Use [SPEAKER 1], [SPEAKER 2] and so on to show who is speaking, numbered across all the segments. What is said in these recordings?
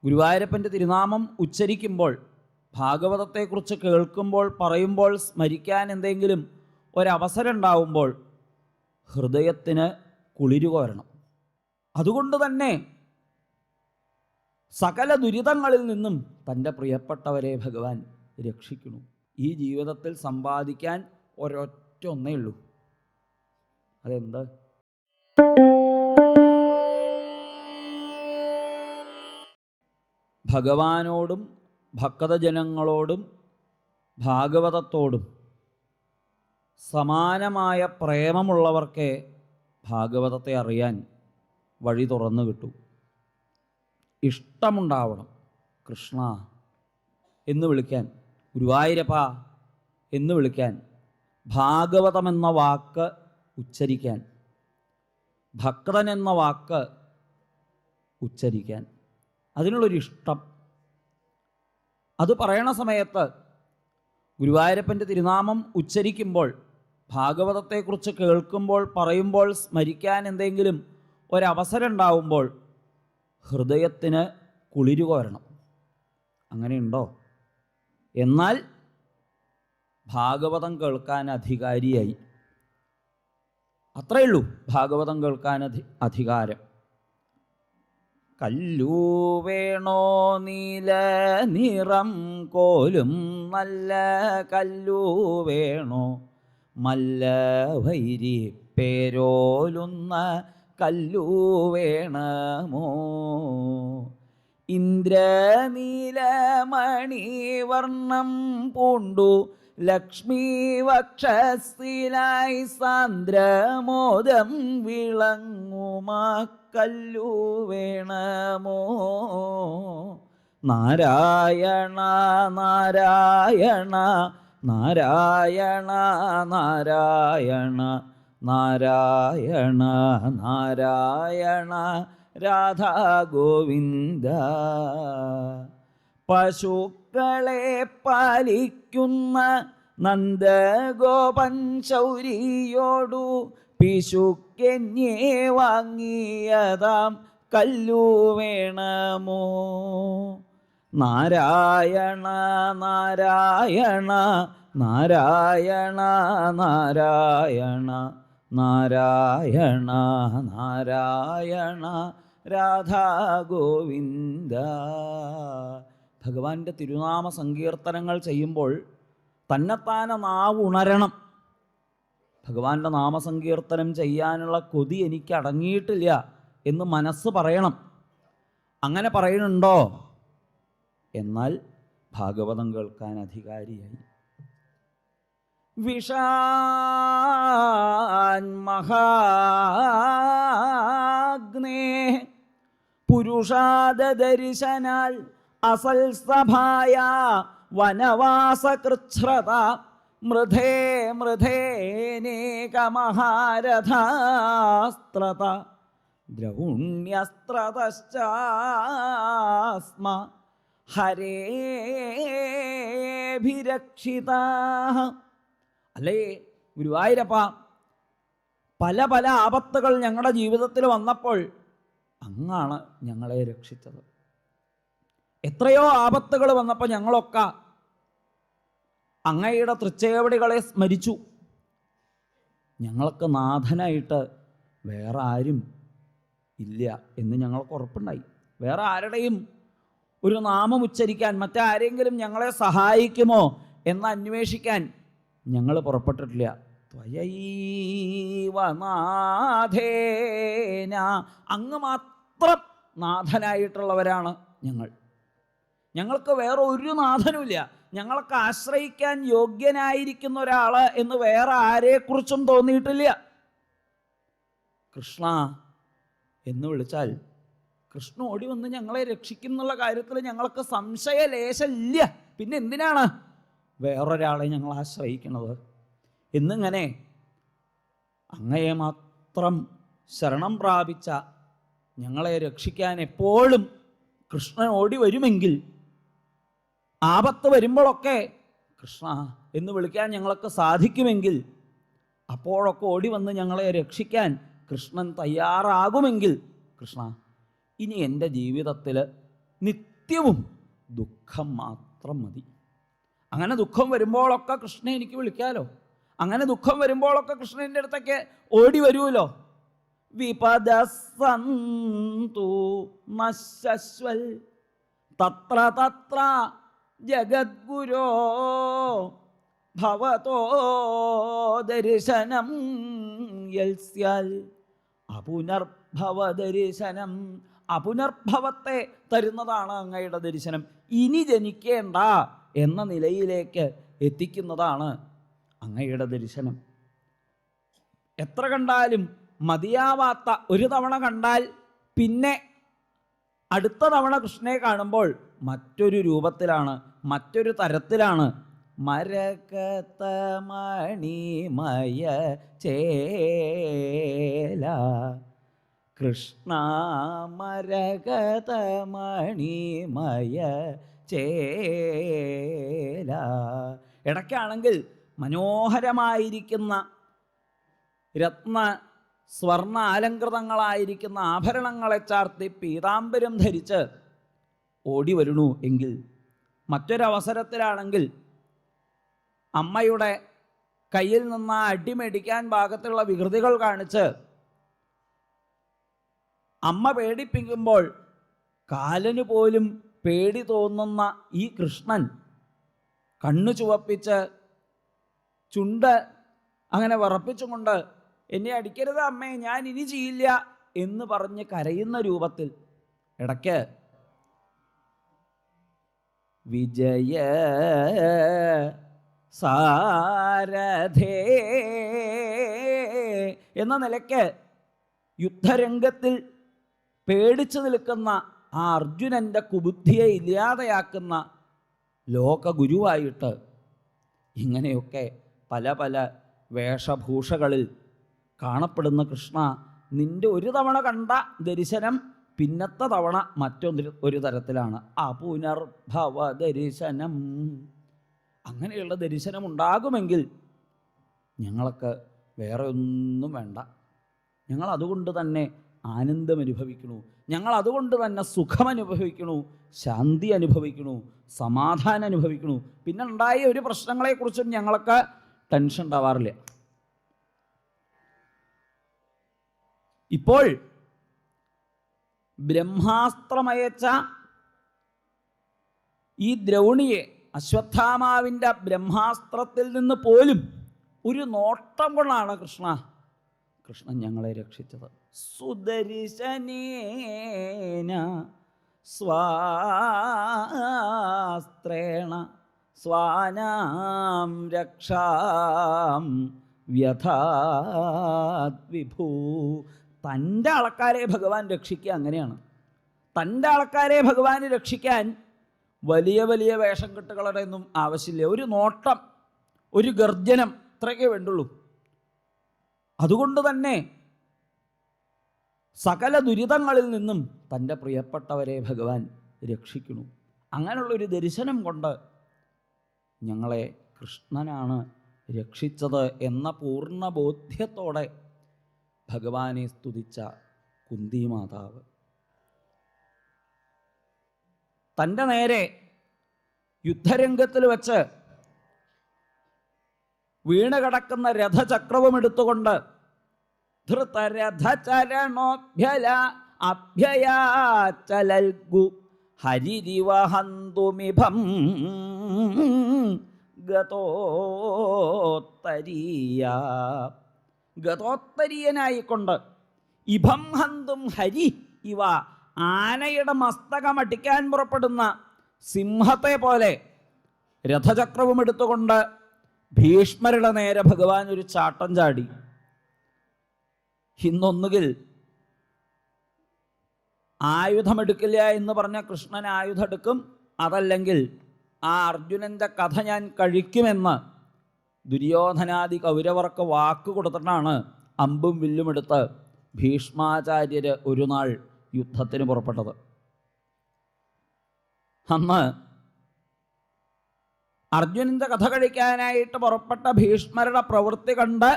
[SPEAKER 1] ഗുരുവായൂരപ്പൻ്റെ തിരുനാമം ഉച്ചരിക്കുമ്പോൾ, ഭാഗവതത്തെക്കുറിച്ച് കേൾക്കുമ്പോൾ, പറയുമ്പോൾ, സ്മരിക്കാൻ എന്തെങ്കിലും ഒരവസരം ഉണ്ടാവുമ്പോൾ ഹൃദയത്തിന് കുളിരുക വരണം. അതുകൊണ്ട് തന്നെ സകല ദുരിതങ്ങളിൽ നിന്നും തൻ്റെ പ്രിയപ്പെട്ടവരെ ഭഗവാൻ രക്ഷിക്കുന്നു. ഈ ജീവിതത്തിൽ സമ്പാദിക്കാൻ ഒരൊറ്റ ഒന്നേ ഉള്ളൂ. അതെന്ത്? ഭഗവാനോടും ഭക്തജനങ്ങളോടും ഭാഗവതത്തോടും സമാനമായ പ്രേമമുള്ളവർക്കേ ഭാഗവതത്തെ അറിയാൻ വഴി തുറന്നു കിട്ടൂ. ഇഷ്ടമുണ്ടാവണം. കൃഷ്ണ എന്ന് വിളിക്കാൻ, ഗുരുവായൂരപ്പ എന്ന് വിളിക്കാൻ, ഭാഗവതമെന്ന വാക്ക് ഉച്ചരിക്കാൻ, ഭക്തൻ എന്ന വാക്ക് ഉച്ചരിക്കാൻ, അതിനുള്ളൊരിഷ്ടം. അത് പറയണ സമയത്ത് ഗുരുവായൂരപ്പൻ്റെ തിരുനാമം ഉച്ചരിക്കുമ്പോൾ, ഭാഗവതത്തെക്കുറിച്ച് കേൾക്കുമ്പോൾ, പറയുമ്പോൾ, സ്മരിക്കാൻ എന്തെങ്കിലും ഒരവസരം ഉണ്ടാവുമ്പോൾ ഹൃദയത്തിന് കുളിരുക വരണം. അങ്ങനെയുണ്ടോ? എന്നാൽ ഭാഗവതം കേൾക്കാൻ അധികാരിയായി. അത്രയേ ഉള്ളൂ ഭാഗവതം കേൾക്കാൻ അധികാരം. കല്ലു വേണോ നീല നിറം കോലും നല്ല കല്ലു വേണോ, മല്ല വൈരി പേരോലുന്ന കല്ലു വേണമോ, ഇന്ദ്രനീലമണിവർണ്ണം പൂണ്ടു ലക്ഷ്മി വക്ഷസ്ഥിലായി സാന്ദ്രമോദം വിളങ്ങുമാ കല്ലു വേണമോ, നാരായണ നാരായണ നാരായണ നാരായണ നാരായണ നാരായണ രാധാ ഗോവിന്ദ. പശുക്കളെ പാലിക്കുന്ന നന്ദഗോപൻ ശൗരിയോടു പിശുക്കെന്നെ വാങ്ങിയതാം കല്ലു വേണമോ, നാരായണ നാരായണ നാരായണ നാരായണ നാരായണ നാരായണ രാധാ ഗോവിന്ദ. ഭഗവാന്റെ തിരുനാമ സങ്കീർത്തനങ്ങൾ ചെയ്യുമ്പോൾ തന്നെത്താനെ നാവ് ഉണരണം. ഭഗവാന്റെ നാമസങ്കീർത്തനം ചെയ്യാനുള്ള കൊതി എനിക്ക് അടങ്ങിയിട്ടില്ല എന്ന് മനസ്സ് പറയണം. അങ്ങനെ പറയുന്നുണ്ടോ? എന്നാൽ ഭാഗവതം കേൾക്കാൻ അധികാരിയായി. വിഷാൻ മഹാഗ്നേ പുരുഷാദർശനാൽ അസൽസഭായ വനവാസകൃച്ഛ്രത മൃധേ മൃധേനേകമഹാരഥാസ്ത്രത ദ്രൗണ്യസ്ത്രതശ്ചാസ്മ ഹരേഭിരക്ഷിത. അല്ലേ ഗുരുവായൂരപ്പ, പല പല ആപത്തുകൾ ഞങ്ങളുടെ ജീവിതത്തിൽ വന്നപ്പോൾ അങ്ങാണ് ഞങ്ങളെ രക്ഷിച്ചത്. എത്രയോ ആപത്തുകൾ വന്നപ്പോൾ ഞങ്ങളൊക്കെ അങ്ങയുടെ തൃച്ചേവടികളെ സ്മരിച്ചു. ഞങ്ങൾക്ക് നാഥനായിട്ട് വേറെ ആരും ഇല്ല എന്ന് ഞങ്ങൾക്ക് ഉറപ്പുണ്ടായി. വേറെ ആരുടെയും ഒരു നാമം ഉച്ചരിക്കാൻ മറ്റാരെങ്കിലും ഞങ്ങളെ സഹായിക്കുമോ എന്ന് അന്വേഷിക്കാൻ ഞങ്ങൾ പുറപ്പെട്ടിട്ടില്ല. ത്വയൈവ നാഥേന, അങ്ങ് മാത്രം നാഥനായിട്ടുള്ളവരാണ് ഞങ്ങൾ. ഞങ്ങൾക്ക് വേറെ ഒരു നാഥനുമില്ല. ഞങ്ങൾക്ക് ആശ്രയിക്കാൻ യോഗ്യനായിരിക്കുന്ന ഒരാൾ എന്ന് വേറെ ആരെക്കുറിച്ചും തോന്നിയിട്ടില്ല. കൃഷ്ണ എന്ന് വിളിച്ചാൽ കൃഷ്ണ ഓടി വന്ന് ഞങ്ങളെ രക്ഷിക്കുന്നുള്ള കാര്യത്തിൽ ഞങ്ങൾക്ക് സംശയലേശമില്ല. പിന്നെ എന്തിനാണ് വേറൊരാളെ ഞങ്ങൾ ആശ്രയിക്കുന്നത്? എന്നിങ്ങനെ അങ്ങയെ മാത്രം ശരണം പ്രാപിച്ച ഞങ്ങളെ രക്ഷിക്കാൻ എപ്പോഴും കൃഷ്ണൻ ഓടി വരുമെങ്കിൽ, ആപത്ത് വരുമ്പോഴൊക്കെ കൃഷ്ണ എന്ന് വിളിക്കാൻ ഞങ്ങൾക്ക് സാധിക്കുമെങ്കിൽ, അപ്പോഴൊക്കെ ഓടി വന്ന് ഞങ്ങളെ രക്ഷിക്കാൻ കൃഷ്ണൻ തയ്യാറാകുമെങ്കിൽ, കൃഷ്ണ ഇനി എൻ്റെ ജീവിതത്തിൽ നിത്യവും ദുഃഖം മാത്രം മതി. അങ്ങനെ ദുഃഖം വരുമ്പോഴൊക്കെ കൃഷ്ണനെ എനിക്ക് വിളിക്കാമല്ലോ. അങ്ങനെ ദുഃഖം വരുമ്പോഴൊക്കെ കൃഷ്ണൻ്റെ അടുത്തേക്ക് ഓടി വരുമല്ലോ. വിപദസന്തു നശ്വൽ തത്ര തത്ര ജഗദ്ഗുരോ ഭവതോ ദർശനം യൽസ്യാൽ അപുനർഭവദർശനം. അപുനർഭവത്തെ തരുന്നതാണ് അങ്ങയുടെ ദർശനം. ഇനി ജനിക്കേണ്ട എന്ന നിലയിലേക്ക് എത്തിക്കുന്നതാണ് അങ്ങയുടെ ദർശനം. എത്ര കണ്ടാലും മതിയാവാത്ത, ഒരു തവണ കണ്ടാൽ പിന്നെ അടുത്ത തവണ കൃഷ്ണനെ കാണുമ്പോൾ മറ്റൊരു രൂപത്തിലാണ്, മറ്റൊരു തരത്തിലാണ്. മരകതമണിമയ ചേല കൃഷ്ണ മരകതമണിമയ ചേല. ഇടയ്ക്കാണെങ്കിൽ മനോഹരമായിരിക്കുന്ന രത്ന സ്വർണ്ണ അലങ്കൃതങ്ങളായിരിക്കുന്ന ആഭരണങ്ങളെ ചാർത്തി പീതാംബരം ധരിച്ച് ഓടി വരണു എങ്കിൽ, മറ്റൊരവസരത്തിലാണെങ്കിൽ അമ്മയുടെ കയ്യിൽ നിന്ന് അടിമേടിക്കാൻ പാകത്തിലുള്ള വികൃതികൾ കാണിച്ച് അമ്മ പേടിപ്പിക്കുമ്പോൾ കാലന് പോലും പേടി തോന്നുന്ന ഈ കൃഷ്ണൻ കണ്ണു ചുവപ്പിച്ച് ചുണ്ട് അങ്ങനെ വിറപ്പിച്ചുകൊണ്ട് എന്നെ അടിക്കരുത് അമ്മേ, ഞാൻ ഇനി ചെയ്യില്ല എന്ന് പറഞ്ഞ് കരയുന്ന രൂപത്തിൽ ഇടയ്ക്ക് വിജയ സാരഥേ എന്ന നിലയ്ക്ക് യുദ്ധരംഗത്തിൽ പേടിച്ചു നിൽക്കുന്ന ആ അർജുനൻ്റെ കുബുദ്ധിയെ ഇല്ലാതെയാക്കുന്ന ലോകഗുരുവായിട്ട് ഇങ്ങനെയൊക്കെ പല പല വേഷഭൂഷകളിൽ കാണപ്പെടുന്ന കൃഷ്ണ, നിന്റെ ഒരു തവണ കണ്ട ദർശനം പിന്നത്തെ തവണ ഒരു തരത്തിലാണ്. അപുനർഭവ ദർശനം. അങ്ങനെയുള്ള ദർശനം ഉണ്ടാകുമെങ്കിൽ ഞങ്ങൾക്ക് വേറെ ഒന്നും വേണ്ട. ഞങ്ങൾ അതുകൊണ്ട് തന്നെ ആനന്ദം അനുഭവിക്കണു, ഞങ്ങൾ അതുകൊണ്ട് തന്നെ സുഖം അനുഭവിക്കണു, ശാന്തി അനുഭവിക്കണു, സമാധാനം അനുഭവിക്കണു. പിന്നെ ഉണ്ടായ ഒരു പ്രശ്നങ്ങളെക്കുറിച്ചും ഞങ്ങൾക്ക് ടെൻഷൻ ഉണ്ടാവാറില്ല. ഇപ്പോൾ ബ്രഹ്മാസ്ത്രമയച്ച ഈ ദ്രൗണിയെ, അശ്വത്ഥാമാവിൻ്റെ ബ്രഹ്മാസ്ത്രത്തിൽ നിന്ന് പോലും ഒരു നോട്ടം കൊണ്ടാണ് കൃഷ്ണൻ ഞങ്ങളെ രക്ഷിച്ചത്. സുദർശനേന സ്വാസ്ത്രേണ സ്വാനാം രക്ഷാം വ്യഥാത് വിഭൂ. തൻ്റെ ആൾക്കാരെ ഭഗവാൻ രക്ഷിക്കുക അങ്ങനെയാണ്. തൻ്റെ ആൾക്കാരെ ഭഗവാന് രക്ഷിക്കാൻ വലിയ വലിയ വേഷം കെട്ടുകളുടെ ഒന്നും ആവശ്യമില്ല. ഒരു നോട്ടം, ഒരു ഗർജനം, ഇത്രയൊക്കെ വേണ്ടുള്ളൂ. അതുകൊണ്ട് തന്നെ സകല ദുരിതങ്ങളിൽ നിന്നും തൻ്റെ പ്രിയപ്പെട്ടവരെ ഭഗവാൻ രക്ഷിക്കുന്നു. അങ്ങനെയുള്ളൊരു ദർശനം കൊണ്ട് ഞങ്ങളെ കൃഷ്ണനാണ് രക്ഷിച്ചത് എന്ന പൂർണ്ണ ബോധ്യത്തോടെ ഭഗവാനെ സ്തുതിച്ച കുന്തി മാതാവ് തൻ്റെ നേരെ യുദ്ധരംഗത്തിൽ വച്ച് വീണ് കിടക്കുന്ന രഥചക്രവും എടുത്തുകൊണ്ട് ധൃതരഥചരണോഭ്യല അഭ്യയാചലൽഗു ഹരിരിവഹന്തുമിഭം ഗതോത്തരീയനായിക്കൊണ്ട് ഇഭം ഹന്തും ഹരി ഇവ ആനയുടെ മസ്തകം അടിക്കാൻ പുറപ്പെടുന്ന സിംഹത്തെ പോലെ രഥചക്രവും എടുത്തുകൊണ്ട് ഭീഷ്മരുടെ നേരെ ഭഗവാൻ ഒരു ചാട്ടം ചാടി. ഇന്നൊന്നുകിൽ ആയുധമെടുക്കില്ല എന്ന് പറഞ്ഞ കൃഷ്ണൻ ആയുധമെടുക്കും, അതല്ലെങ്കിൽ ആ അർജുനൻ്റെ കഥ ഞാൻ കഴിക്കുമെന്ന് ദുര്യോധനാദി കൗരവർക്ക് വാക്ക് കൊടുത്തിട്ടാണ് അമ്പും വില്ലുമെടുത്ത് ഭീഷ്മാചാര്യര് ഒരു നാൾ യുദ്ധത്തിന് പുറപ്പെട്ടത്. അന്ന് അർജുനൻ്റെ കഥ കഴിക്കാനായിട്ട് പുറപ്പെട്ട ഭീഷ്മരുടെ പ്രവൃത്തി കണ്ട്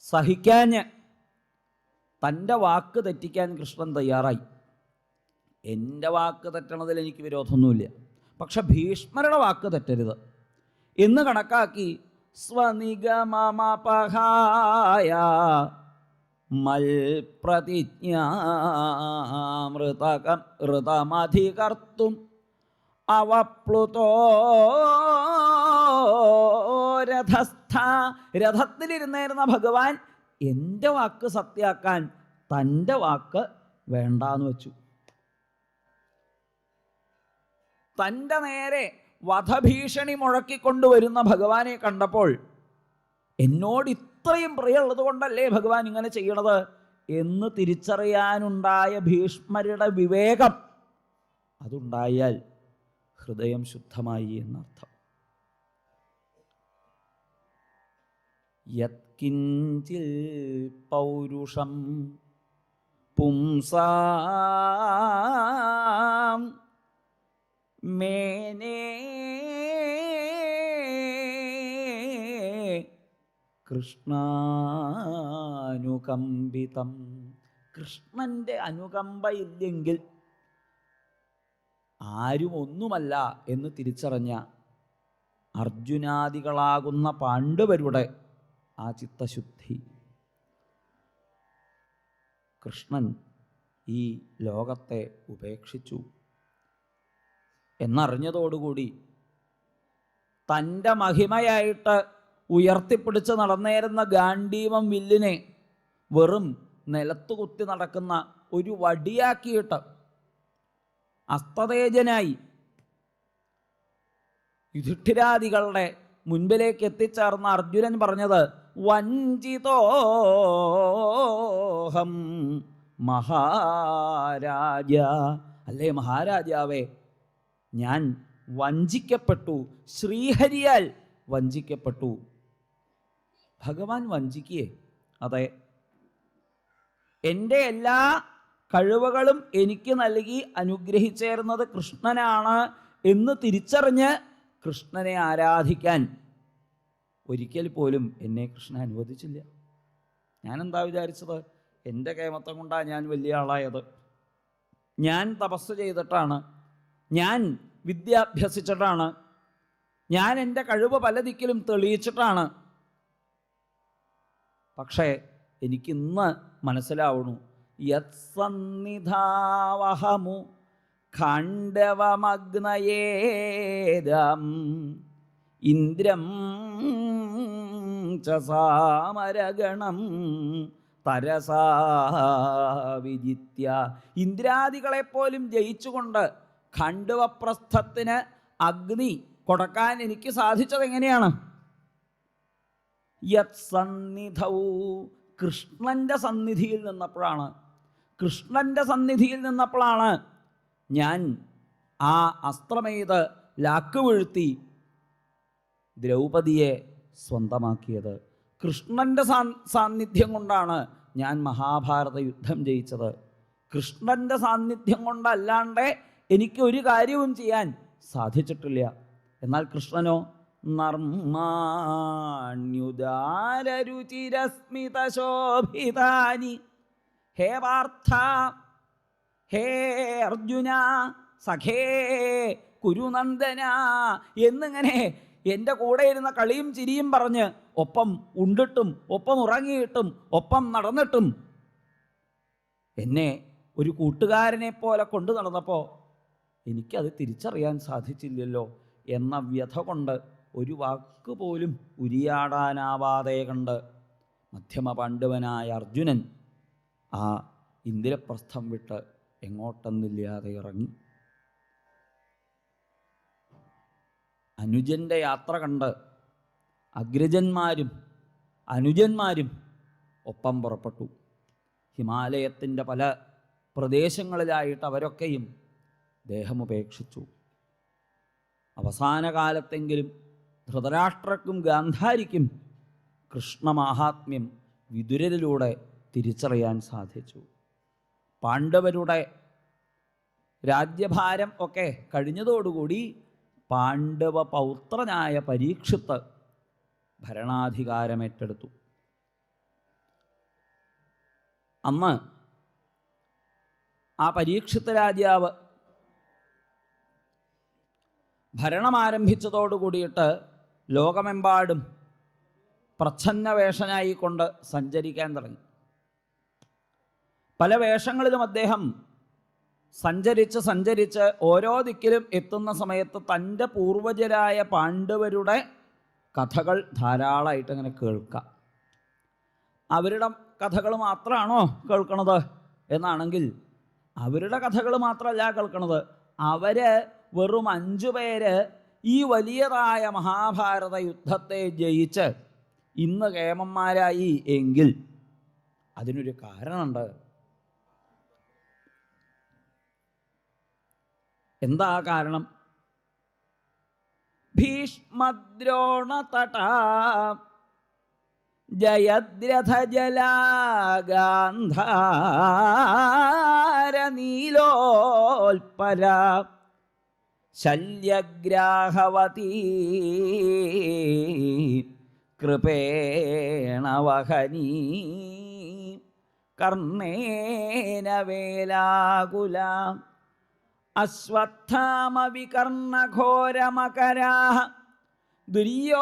[SPEAKER 1] സഹിക്കാഞ്ഞ് തൻ്റെ വാക്ക് തെറ്റിക്കാൻ കൃഷ്ണൻ തയ്യാറായി. എൻ്റെ വാക്ക് തെറ്റണതിൽ എനിക്ക് വിരോധമൊന്നുമില്ല, പക്ഷെ ഭീഷ്മരുടെ വാക്ക് തെറ്റരുത് എന്ന് കണക്കാക്കി സ്വനിഗമമപഹായ മൽപ്രതിജ്ഞാമൃതമധികർത്തും അവപ്ലുതോ രഥസ്ഥ. രഥത്തിലിരുന്നിരുന്ന ഭഗവാൻ എൻ്റെ വാക്ക് സത്യാക്കാൻ തൻ്റെ വാക്ക് വേണ്ടാന്ന് വെച്ചു. തൻ്റെ നേരെ വധഭീഷണി മുഴക്കിക്കൊണ്ടുവരുന്ന ഭഗവാനെ കണ്ടപ്പോൾ എന്നോട് ഇത്രയും പ്രിയമുള്ളത് കൊണ്ടല്ലേ ഭഗവാൻ ഇങ്ങനെ ചെയ്യണത് എന്ന് തിരിച്ചറിയാനുണ്ടായ ഭീഷ്മരുടെ വിവേകം, അതുണ്ടായാൽ ഹൃദയം ശുദ്ധമായി എന്നർത്ഥം. യത്കിഞ്ചിൽ പൗരുഷം പുംസാം മേനേ കൃഷ്ണാനുകമ്പിതം. കൃഷ്ണൻ്റെ അനുകമ്പ ഇല്ലെങ്കിൽ ആരും ഒന്നുമല്ല എന്ന് തിരിച്ചറിഞ്ഞ അർജുനാദികളാകുന്ന പാണ്ഡവരുടെ ആ ചിത്തശുദ്ധി, കൃഷ്ണൻ ഈ ലോകത്തെ ഉപേക്ഷിച്ചു എന്നറിഞ്ഞതോടുകൂടി തൻ്റെ മഹിമയായിട്ട് ഉയർത്തിപ്പിടിച്ച് നടന്നേരുന്ന ഗാണ്ഡീവം വില്ലിനെ വെറും നിലത്തുകുത്തി നടക്കുന്ന ഒരു വടിയാക്കിയിട്ട് അസ്തതേജനായി യുധിഷ്ഠിരാദികളുടെ മുൻപിലേക്ക് എത്തിച്ചേർന്ന അർജുനൻ പറഞ്ഞത് വഞ്ചിതോഹം മഹാരാജ. അല്ലേ മഹാരാജാവേ, ഞാൻ വഞ്ചിക്കപ്പെട്ടു, ശ്രീഹരിയാൽ വഞ്ചിക്കപ്പെട്ടു. ഭഗവാൻ വഞ്ചിക്കേ? അതെ, എൻ്റെ എല്ലാ കഴിവുകളും എനിക്ക് നൽകി അനുഗ്രഹിച്ചേർന്നത് കൃഷ്ണനാണ് എന്ന് തിരിച്ചറിഞ്ഞ് കൃഷ്ണനെ ആരാധിക്കാൻ ഒരിക്കൽ പോലും എന്നെ കൃഷ്ണൻ അനുവദിച്ചില്ല. ഞാനെന്താ വിചാരിച്ചത്? എൻ്റെ കേമത്തം കൊണ്ടാണ് ഞാൻ വലിയ ആളായത്, ഞാൻ തപസ് ചെയ്തിട്ടാണ്, ഞാൻ വിദ്യ അഭ്യസിച്ചിട്ടാണ്, ഞാൻ എൻ്റെ കഴിവ് പല ദിക്കിലും തെളിയിച്ചിട്ടാണ്. പക്ഷേ എനിക്കിന്ന് മനസ്സിലാവണു, യത്സന്നിധാവഹമു ഖണ്ഡവമഗ്നയേദം ഇന്ദ്രം ച സാമരഗണം തരസാ വിജിത്യ. ഇന്ദ്രാദികളെപ്പോലും ജയിച്ചുകൊണ്ട് ഖണ്ഡവപ്രസ്ഥത്തിന് അഗ്നി കൊടുക്കാൻ എനിക്ക് സാധിച്ചത് എങ്ങനെയാണ്? യത് സന്നിധൗ, കൃഷ്ണൻ്റെ സന്നിധിയിൽ നിന്നപ്പോഴാണ്. കൃഷ്ണൻ്റെ സന്നിധിയിൽ നിന്നപ്പോഴാണ് ഞാൻ ആ അസ്ത്രമെയ്ത് ലാക്ക് വീഴ്ത്തി ദ്രൗപദിയെ സ്വന്തമാക്കിയത്. കൃഷ്ണൻ്റെ സാന്നിധ്യം കൊണ്ടാണ് ഞാൻ മഹാഭാരത യുദ്ധം ജയിച്ചത്. കൃഷ്ണൻ്റെ സാന്നിധ്യം കൊണ്ടല്ലാണ്ട് എനിക്ക് ഒരു കാര്യവും ചെയ്യാൻ സാധിച്ചിട്ടില്ല. എന്നാൽ കൃഷ്ണനോ നർമാണ്യുദാരരുചിരസ്മിതശോഭിതാനി ഹേ പാർത്ഥ ഹേ അർജുന സഖേ കുരുനന്ദന എന്നിങ്ങനെ എൻ്റെ കൂടെ ഇരുന്ന കളിയും ചിരിയും പറഞ്ഞ് ഒപ്പം ഉണ്ടിട്ടും ഒപ്പം ഉറങ്ങിയിട്ടും ഒപ്പം നടന്നിട്ടും എന്നെ ഒരു കൂട്ടുകാരനെ പോലെ കൊണ്ടു നടന്നപ്പോൾ എനിക്കത് തിരിച്ചറിയാൻ സാധിച്ചില്ലല്ലോ എന്ന വ്യഥ കൊണ്ട് ഒരു വാക്ക് പോലും ഉരിയാടാനാവാതെ കണ്ട് മധ്യമ പാണ്ഡവനായ അർജുനൻ ആ ഇന്ദ്രപ്രസ്ഥം വിട്ട് എങ്ങോട്ടെന്നില്ലാതെ ഇറങ്ങി. അനുജൻ്റെ യാത്ര കണ്ട് അഗ്രജന്മാരും അനുജന്മാരും ഒപ്പം പുറപ്പെട്ടു. ഹിമാലയത്തിൻ്റെ പല പ്രദേശങ്ങളിലായിട്ട് അവരൊക്കെയും ദേഹമുപേക്ഷിച്ചു. അവസാന കാലത്തെങ്കിലും ധൃതരാഷ്ട്രർക്കും ഗാന്ധാരിക്കും കൃഷ്ണമാഹാത്മ്യം വിതുരരിലൂടെ തിരിച്ചറിയാൻ സാധിച്ചു. പാണ്ഡവരുടെ രാജ്യഭാരം ഒക്കെ കഴിഞ്ഞതോടുകൂടി പാണ്ഡവ പൗത്രനായ പരീക്ഷിത്ത് ഭരണാധികാരമേറ്റെടുത്തു. അന്ന് ആ പരീക്ഷിത് രാജാവ് ഭരണം ആരംഭിച്ചതോടുകൂടിയിട്ട് ലോകമെമ്പാടും പ്രച്ഛന്നവേഷനായിക്കൊണ്ട് സഞ്ചരിക്കാൻ തുടങ്ങി. പല വേഷങ്ങളിലും അദ്ദേഹം സഞ്ചരിച്ച് ഓരോ ദിക്കിലും എത്തുന്ന സമയത്ത് തൻ്റെ പൂർവജരായ പാണ്ഡവരുടെ കഥകൾ ധാരാളമായിട്ട് അങ്ങനെ കേൾക്കാം. അവരുടെ കഥകൾ മാത്രമാണോ കേൾക്കണത് എന്നാണെങ്കിൽ അവരുടെ കഥകൾ മാത്രമല്ല കേൾക്കണത്. അവർ വെറും 5 പേര് ഈ വലിയതായ മഹാഭാരത യുദ്ധത്തെ ജയിച്ച് ഇന്ന് കേമന്മാരായി എങ്കിൽ അതിനൊരു കാരണമുണ്ട്. എന്താ കാരണം? ഭീഷ്മദ്രോണതടാ ജയദ്രഥ ജലാഗാന്ധാര നീലോൽപല ശല്യഗ്രാഹവതീ കൃപേണ വഹനീ കർണേന വേലാകുല അശ്വത്ഥാമവികർണഘോരമകരാഃ ദുര്യോധനാവർത്തിനീ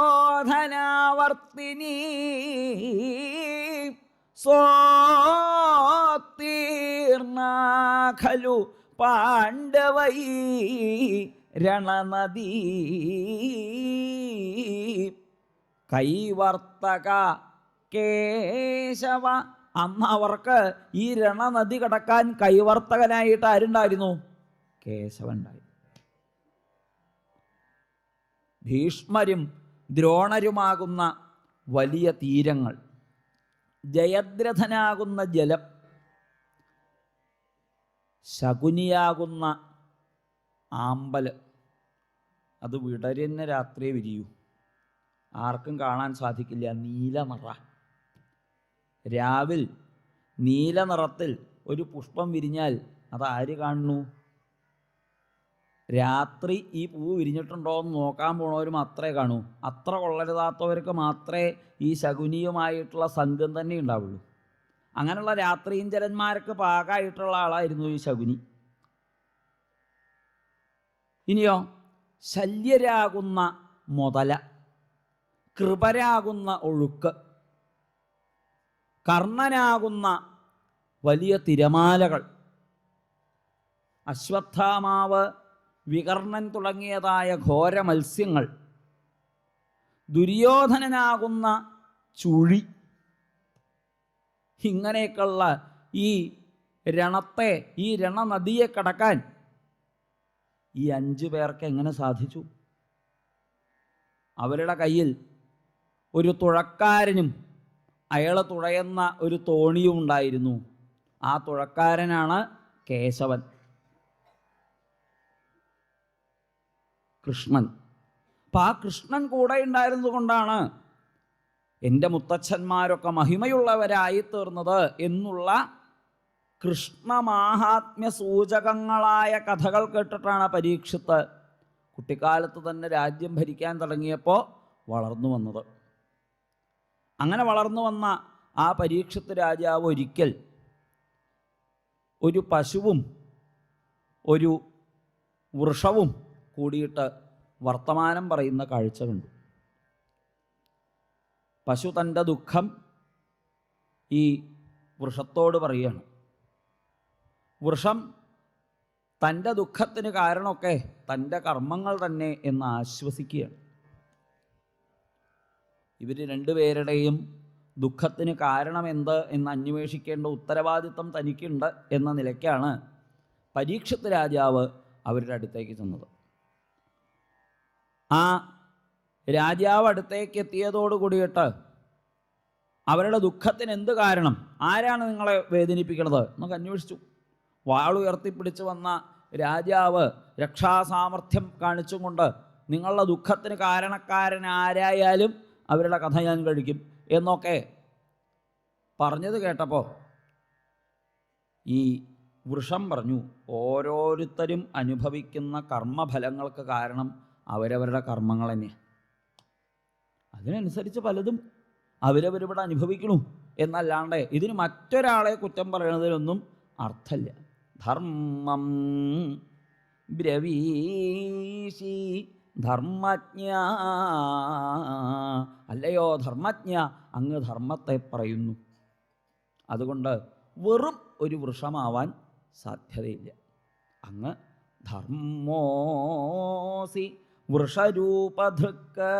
[SPEAKER 1] സോത്തീർണാ ഖലു പാണ്ഡവൈ രണനദീ കൈവർത്തക കേശവ. അന്ന് അവർക്ക് ഈ രണനദി കടക്കാൻ കൈവർത്തകനായിട്ട് ആരുണ്ടായിരുന്നു? കേശവനുണ്ടായി. ഭീഷ്മരും ദ്രോണരുമാകുന്ന വലിയ തീരങ്ങൾ, ജയദ്രഥനാകുന്ന ജലം, ശകുനിയാകുന്ന ആമ്പൽ, അത് വിടരുന്ന രാത്രിയെ വിരിയൂ, ആർക്കും കാണാൻ സാധിക്കില്ല. നീലനിറ. രാവിൽ നീല നിറത്തിൽ ഒരു പുഷ്പം വിരിഞ്ഞാൽ അതാര് കാണുന്നു? രാത്രി ഈ പൂവ് വിരിഞ്ഞിട്ടുണ്ടോ എന്ന് നോക്കാൻ പോണവർ മാത്രമേ കാണൂ. അത്ര കൊള്ളരുതാത്തവർക്ക് മാത്രമേ ഈ ശകുനിയുമായിട്ടുള്ള സംഘം തന്നെ ഉണ്ടാവുള്ളൂ. അങ്ങനെയുള്ള രാത്രീഞ്ചരന്മാർക്ക് പാകമായിട്ടുള്ള ആളായിരുന്നു ഈ ശകുനി. ഇനിയോ ശല്യരാകുന്ന മുതല, കൃപരാകുന്ന ഒഴുക്ക്, കർണനാകുന്ന വലിയ തിരമാലകൾ, അശ്വത്ഥാമാവ്, വികർണൻ തുടങ്ങിയതായ ഘോര മത്സ്യങ്ങൾ, ദുര്യോധനനാകുന്ന ചുഴി, ഇങ്ങനെയൊക്കെയുള്ള ഈ രണത്തെ, ഈ രണനദിയെ കടക്കാൻ ഈ 5 പേർക്ക് എങ്ങനെ സാധിച്ചു? അവരുടെ കയ്യിൽ ഒരു തുഴക്കാരനും അയാൾ തുഴയുന്ന ഒരു തോണിയും ഉണ്ടായിരുന്നു. ആ തുഴക്കാരനാണ് കേശവൻ, കൃഷ്ണൻ. അപ്പം ആ കൃഷ്ണൻ കൂടെ ഉണ്ടായിരുന്നത് കൊണ്ടാണ് എൻ്റെ മുത്തച്ഛന്മാരൊക്കെ മഹിമയുള്ളവരായി തീർന്നത് എന്നുള്ള കൃഷ്ണമാഹാത്മ്യ സൂചകങ്ങളായ കഥകൾ കേട്ടിട്ടാണ് പരീക്ഷിത്ത് കുട്ടിക്കാലത്ത് തന്നെ രാജ്യം ഭരിക്കാൻ തുടങ്ങിയപ്പോൾ വളർന്നു വന്നത്. അങ്ങനെ വളർന്നു വന്ന ആ പരീക്ഷിത്ത് രാജാവ് ഒരിക്കൽ ഒരു പശുവും ഒരു വൃഷവും കൂടിയിട്ട് വർത്തമാനം പറയുന്ന കാഴ്ച കണ്ടു. പശു തൻ്റെ ദുഃഖം ഈ വൃഷത്തോട് പറയുകയാണ്. വൃഷം തൻ്റെ ദുഃഖത്തിന് കാരണമൊക്കെ തൻ്റെ കർമ്മങ്ങൾ തന്നെ എന്ന് ആശ്വസിക്കുകയാണ്. ഇവർ 2 പേരുടെയും ദുഃഖത്തിന് കാരണമെന്ത് എന്ന് അന്വേഷിക്കേണ്ട ഉത്തരവാദിത്വം തനിക്കുണ്ട് എന്ന നിലയ്ക്കാണ് പരീക്ഷിത്ത് രാജാവ് അവരുടെ അടുത്തേക്ക് ചെന്നത്. ആ രാജാവ് അടുത്തേക്ക് എത്തിയതോടു കൂടിയിട്ട് അവരുടെ ദുഃഖത്തിന് എന്ത് കാരണം, ആരാണ് നിങ്ങളെ വേദനിപ്പിക്കുന്നത് എന്നൊക്കെ അന്വേഷിച്ചു. വാളുയർത്തിപ്പിടിച്ച് വന്ന രാജാവ് രക്ഷാസാമർഥ്യം കാണിച്ചും കൊണ്ട് നിങ്ങളുടെ ദുഃഖത്തിന് കാരണക്കാരൻ ആരായാലും അവരുടെ കഥ ഞാൻ കഴിക്കും എന്നൊക്കെ പറഞ്ഞത് കേട്ടപ്പോൾ ഈ വൃഷം പറഞ്ഞു, ഓരോരുത്തരും അനുഭവിക്കുന്ന കർമ്മഫലങ്ങൾക്ക് കാരണം അവരവരുടെ കർമ്മങ്ങൾ തന്നെയാണ്. അതിനനുസരിച്ച് പലതും അവരവരിവിടെ അനുഭവിക്കണു എന്നല്ലാണ്ട് ഇതിന് മറ്റൊരാളെ കുറ്റം പറയണതിലൊന്നും അർത്ഥമില്ല. ധർമ്മം ബ്രവീഷി ധർമ്മജ്ഞ. അല്ലയോ ധർമ്മജ്ഞ, അങ്ങ് ധർമ്മത്തെ പറയുന്നു. അതുകൊണ്ട് വെറും ഒരു വൃഷമാവാൻ സാധ്യതയില്ല. അങ്ങ് ധർമ്മോസി വൃഷരൂപധൃക്ക്,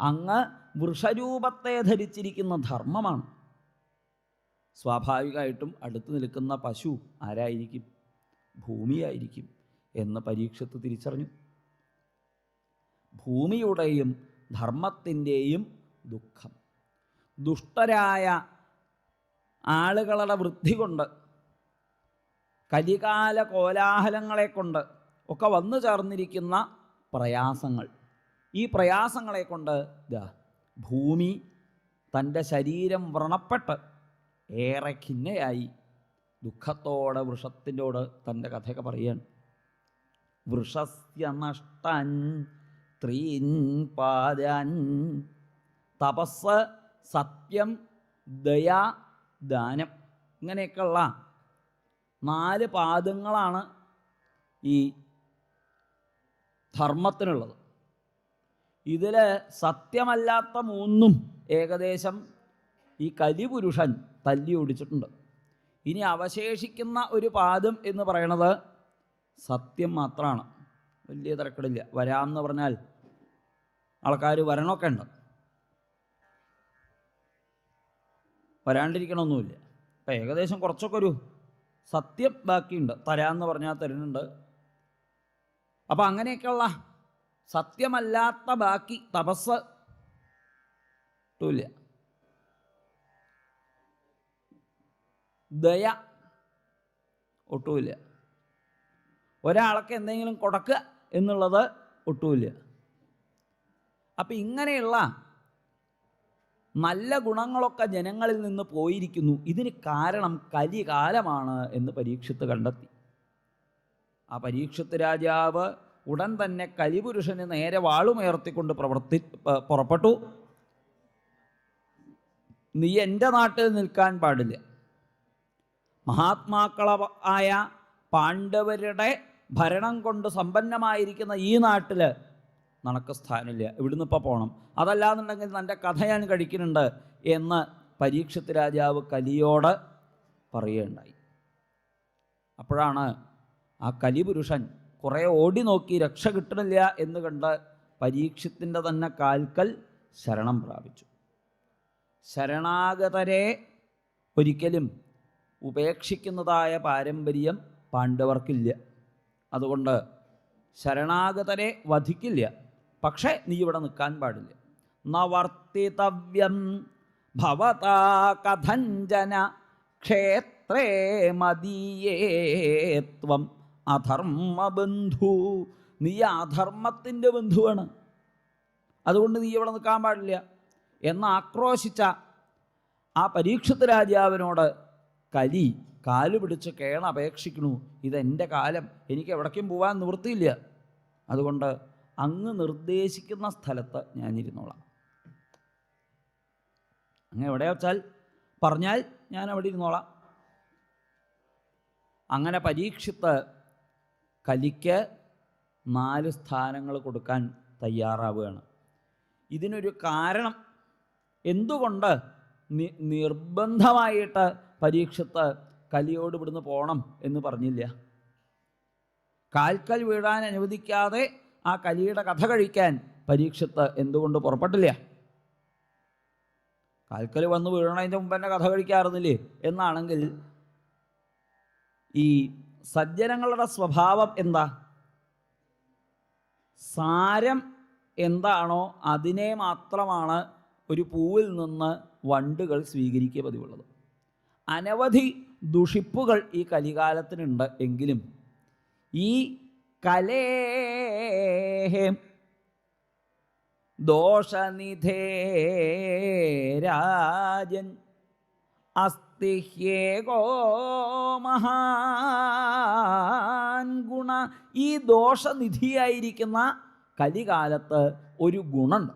[SPEAKER 1] അങ്ങ് വൃഷരൂപത്തെ ധരിച്ചിരിക്കുന്ന ധർമ്മമാണ്. സ്വാഭാവികമായിട്ടും അടുത്ത് നിൽക്കുന്ന പശു ആരായിരിക്കും? ഭൂമിയായിരിക്കും എന്ന് പരീക്ഷത്ത് തിരിച്ചറിഞ്ഞു. ഭൂമിയുടെയും ധർമ്മത്തിൻ്റെയും ദുഃഖം, ദുഷ്ടരായ ആളുകളുടെ വൃദ്ധി കൊണ്ട്, കലികാല കോലാഹലങ്ങളെ കൊണ്ട് ഒക്കെ വന്നു ചേർന്നിരിക്കുന്ന പ്രയാസങ്ങൾ, ഈ പ്രയാസങ്ങളെ കൊണ്ട് ഭൂമി തൻ്റെ ശരീരം വ്രണപ്പെട്ട് ഏറെ ഖിന്നയായി ദുഃഖത്തോടെ വൃഷത്തിൻ്റോട് തൻ്റെ കഥയൊക്കെ പറയുകയാണ്. വൃഷസ്യ നഷ്ടൻ ത്രീൻ പാദൻ തപസ് സത്യം ദയ ദാനം, ഇങ്ങനെയൊക്കെയുള്ള 4 പാദങ്ങളാണ് ഈ ധർമ്മത്തിനുള്ളത്. ഇതിൽ സത്യമല്ലാത്ത 3ഉം ഏകദേശം ഈ കലിപുരുഷൻ തല്ലി ഓടിച്ചിട്ടുണ്ട്. ഇനി അവശേഷിക്കുന്ന ഒരു പാദം എന്ന് പറയണത് സത്യം മാത്രമാണ്. വലിയ തിരക്കടില്ല. വരാമെന്ന് പറഞ്ഞാൽ ആൾക്കാർ വരണമൊക്കെ ഉണ്ട്, വരാണ്ടിരിക്കണമൊന്നുമില്ല. അപ്പം ഏകദേശം കുറച്ചൊക്കെ ഒരു സത്യം ബാക്കിയുണ്ട്. തരാമെന്ന് പറഞ്ഞാൽ തരുന്നുണ്ട്. അപ്പം അങ്ങനെയൊക്കെയുള്ള സത്യമല്ലാത്ത ബാക്കി തപസ് ഒട്ടുമില്ല, ദയ ഒട്ടുമില്ല, ഒരാൾക്ക് എന്തെങ്കിലും കൊടുക്കുക എന്നുള്ളത് ഒട്ടുമില്ല. അപ്പം ഇങ്ങനെയുള്ള നല്ല ഗുണങ്ങളൊക്കെ ജനങ്ങളിൽ നിന്ന് പോയിരിക്കുന്നു. ഇതിന് കാരണം കലികാലമാണ് എന്ന് പരീക്ഷത്ത് കണ്ടെത്തി. ആ പരീക്ഷത്ത് രാജാവ് ഉടൻ തന്നെ കലിപുരുഷന് നേരെ വാളുമേർത്തിക്കൊണ്ട് പുറപ്പെട്ടു. നീ എൻ്റെ നാട്ടിൽ നിൽക്കാൻ പാടില്ല. മഹാത്മാക്കളായ പാണ്ഡവരുടെ ഭരണം കൊണ്ട് സമ്പന്നമായിരിക്കുന്ന ഈ നാട്ടിൽ നിനക്ക് സ്ഥാനമില്ല, ഇവിടുന്ന് ഇപ്പോൾ പോകണം. അതല്ലാന്നുണ്ടെങ്കിൽ എൻ്റെ കഥ ഞാൻ കഴിക്കുന്നുണ്ട് എന്ന് പരീക്ഷത്ത് രാജാവ് കലിയോട് പറയുകയുണ്ടായി. അപ്പോഴാണ് ആ കലിപുരുഷൻ കുറേ ഓടി നോക്കി രക്ഷ കിട്ടണില്ല എന്ന് കണ്ട് പരീക്ഷത്തിൻ്റെ തന്നെ കാൽക്കൽ ശരണം പ്രാപിച്ചു. ശരണാഗതരെ ഒരിക്കലും ഉപേക്ഷിക്കുന്നതായ പാരമ്പര്യം പാണ്ഡവർക്കില്ല. അതുകൊണ്ട് ശരണാഗതരെ വധിക്കില്ല. പക്ഷേ നീ ഇവിടെ നിൽക്കാൻ പാടില്ല. നവർത്തിതവ്യം ഭവതാ കഥഞ്ജന ക്ഷേത്രേ മദീയേ ത്വം അധർമ്മബന്ധു. നീ അധർമ്മത്തിൻ്റെ ബന്ധുവാണ്, അതുകൊണ്ട് നീ ഇവിടെ നിൽക്കാൻ പാടില്ല എന്ന് ആക്രോശിച്ച ആ പരീക്ഷത്ത് രാജാവിനോട് കലി കാല് പിടിച്ച് കേണപേക്ഷിക്കണു. ഇതെൻ്റെ കാലം, എനിക്ക് എവിടേക്കും പോകാൻ നിവൃത്തിയില്ല. അതുകൊണ്ട് അങ്ങ് നിർദ്ദേശിക്കുന്ന സ്ഥലത്ത് ഞാനിരുന്നോളാം. അങ്ങ് എവിടെ വെച്ചാൽ പറഞ്ഞാൽ ഞാൻ അവിടെ ഇരുന്നോളാം. അങ്ങനെ പരീക്ഷിത്ത് കലിക്ക് 4 സ്ഥാനങ്ങൾ കൊടുക്കാൻ തയ്യാറാവുകയാണ്. ഇതിനൊരു കാരണം, എന്തുകൊണ്ട് നിർബന്ധമായിട്ട് പരീക്ഷത്ത് കലിയോട് ഇവിടുന്ന് പോകണം എന്ന് പറഞ്ഞില്ല? കാൽക്കൽ വീഴാൻ അനുവദിക്കാതെ ആ കലിയുടെ കഥ കഴിക്കാൻ പരീക്ഷത്ത് എന്തുകൊണ്ട് പുറപ്പെട്ടില്ല? കാൽക്കൽ വന്ന് വീഴണതിൻ്റെ മുമ്പ് തന്നെ കഥ കഴിക്കാറുന്നില്ലേ എന്നാണെങ്കിൽ, ഈ സജ്ജനങ്ങളുടെ സ്വഭാവം എന്താ? സാരം എന്താണോ അതിനെ മാത്രമാണ് ഒരു പൂവിൽ നിന്ന് വണ്ടുകൾ സ്വീകരിക്കുക പതിവുള്ളത്. അനവധി ദുഷിപ്പുകൾ ഈ കലികാലത്തിനുണ്ട്. എങ്കിലും ഈ കലേഹേ ദോഷനിധേ രാജൻ അസ്തിഹ്യേകോ മഹാൻ ഗുണ. ഈ ദോഷനിധിയായിരിക്കുന്ന കലികാലത്ത് ഒരു ഗുണമുണ്ട്.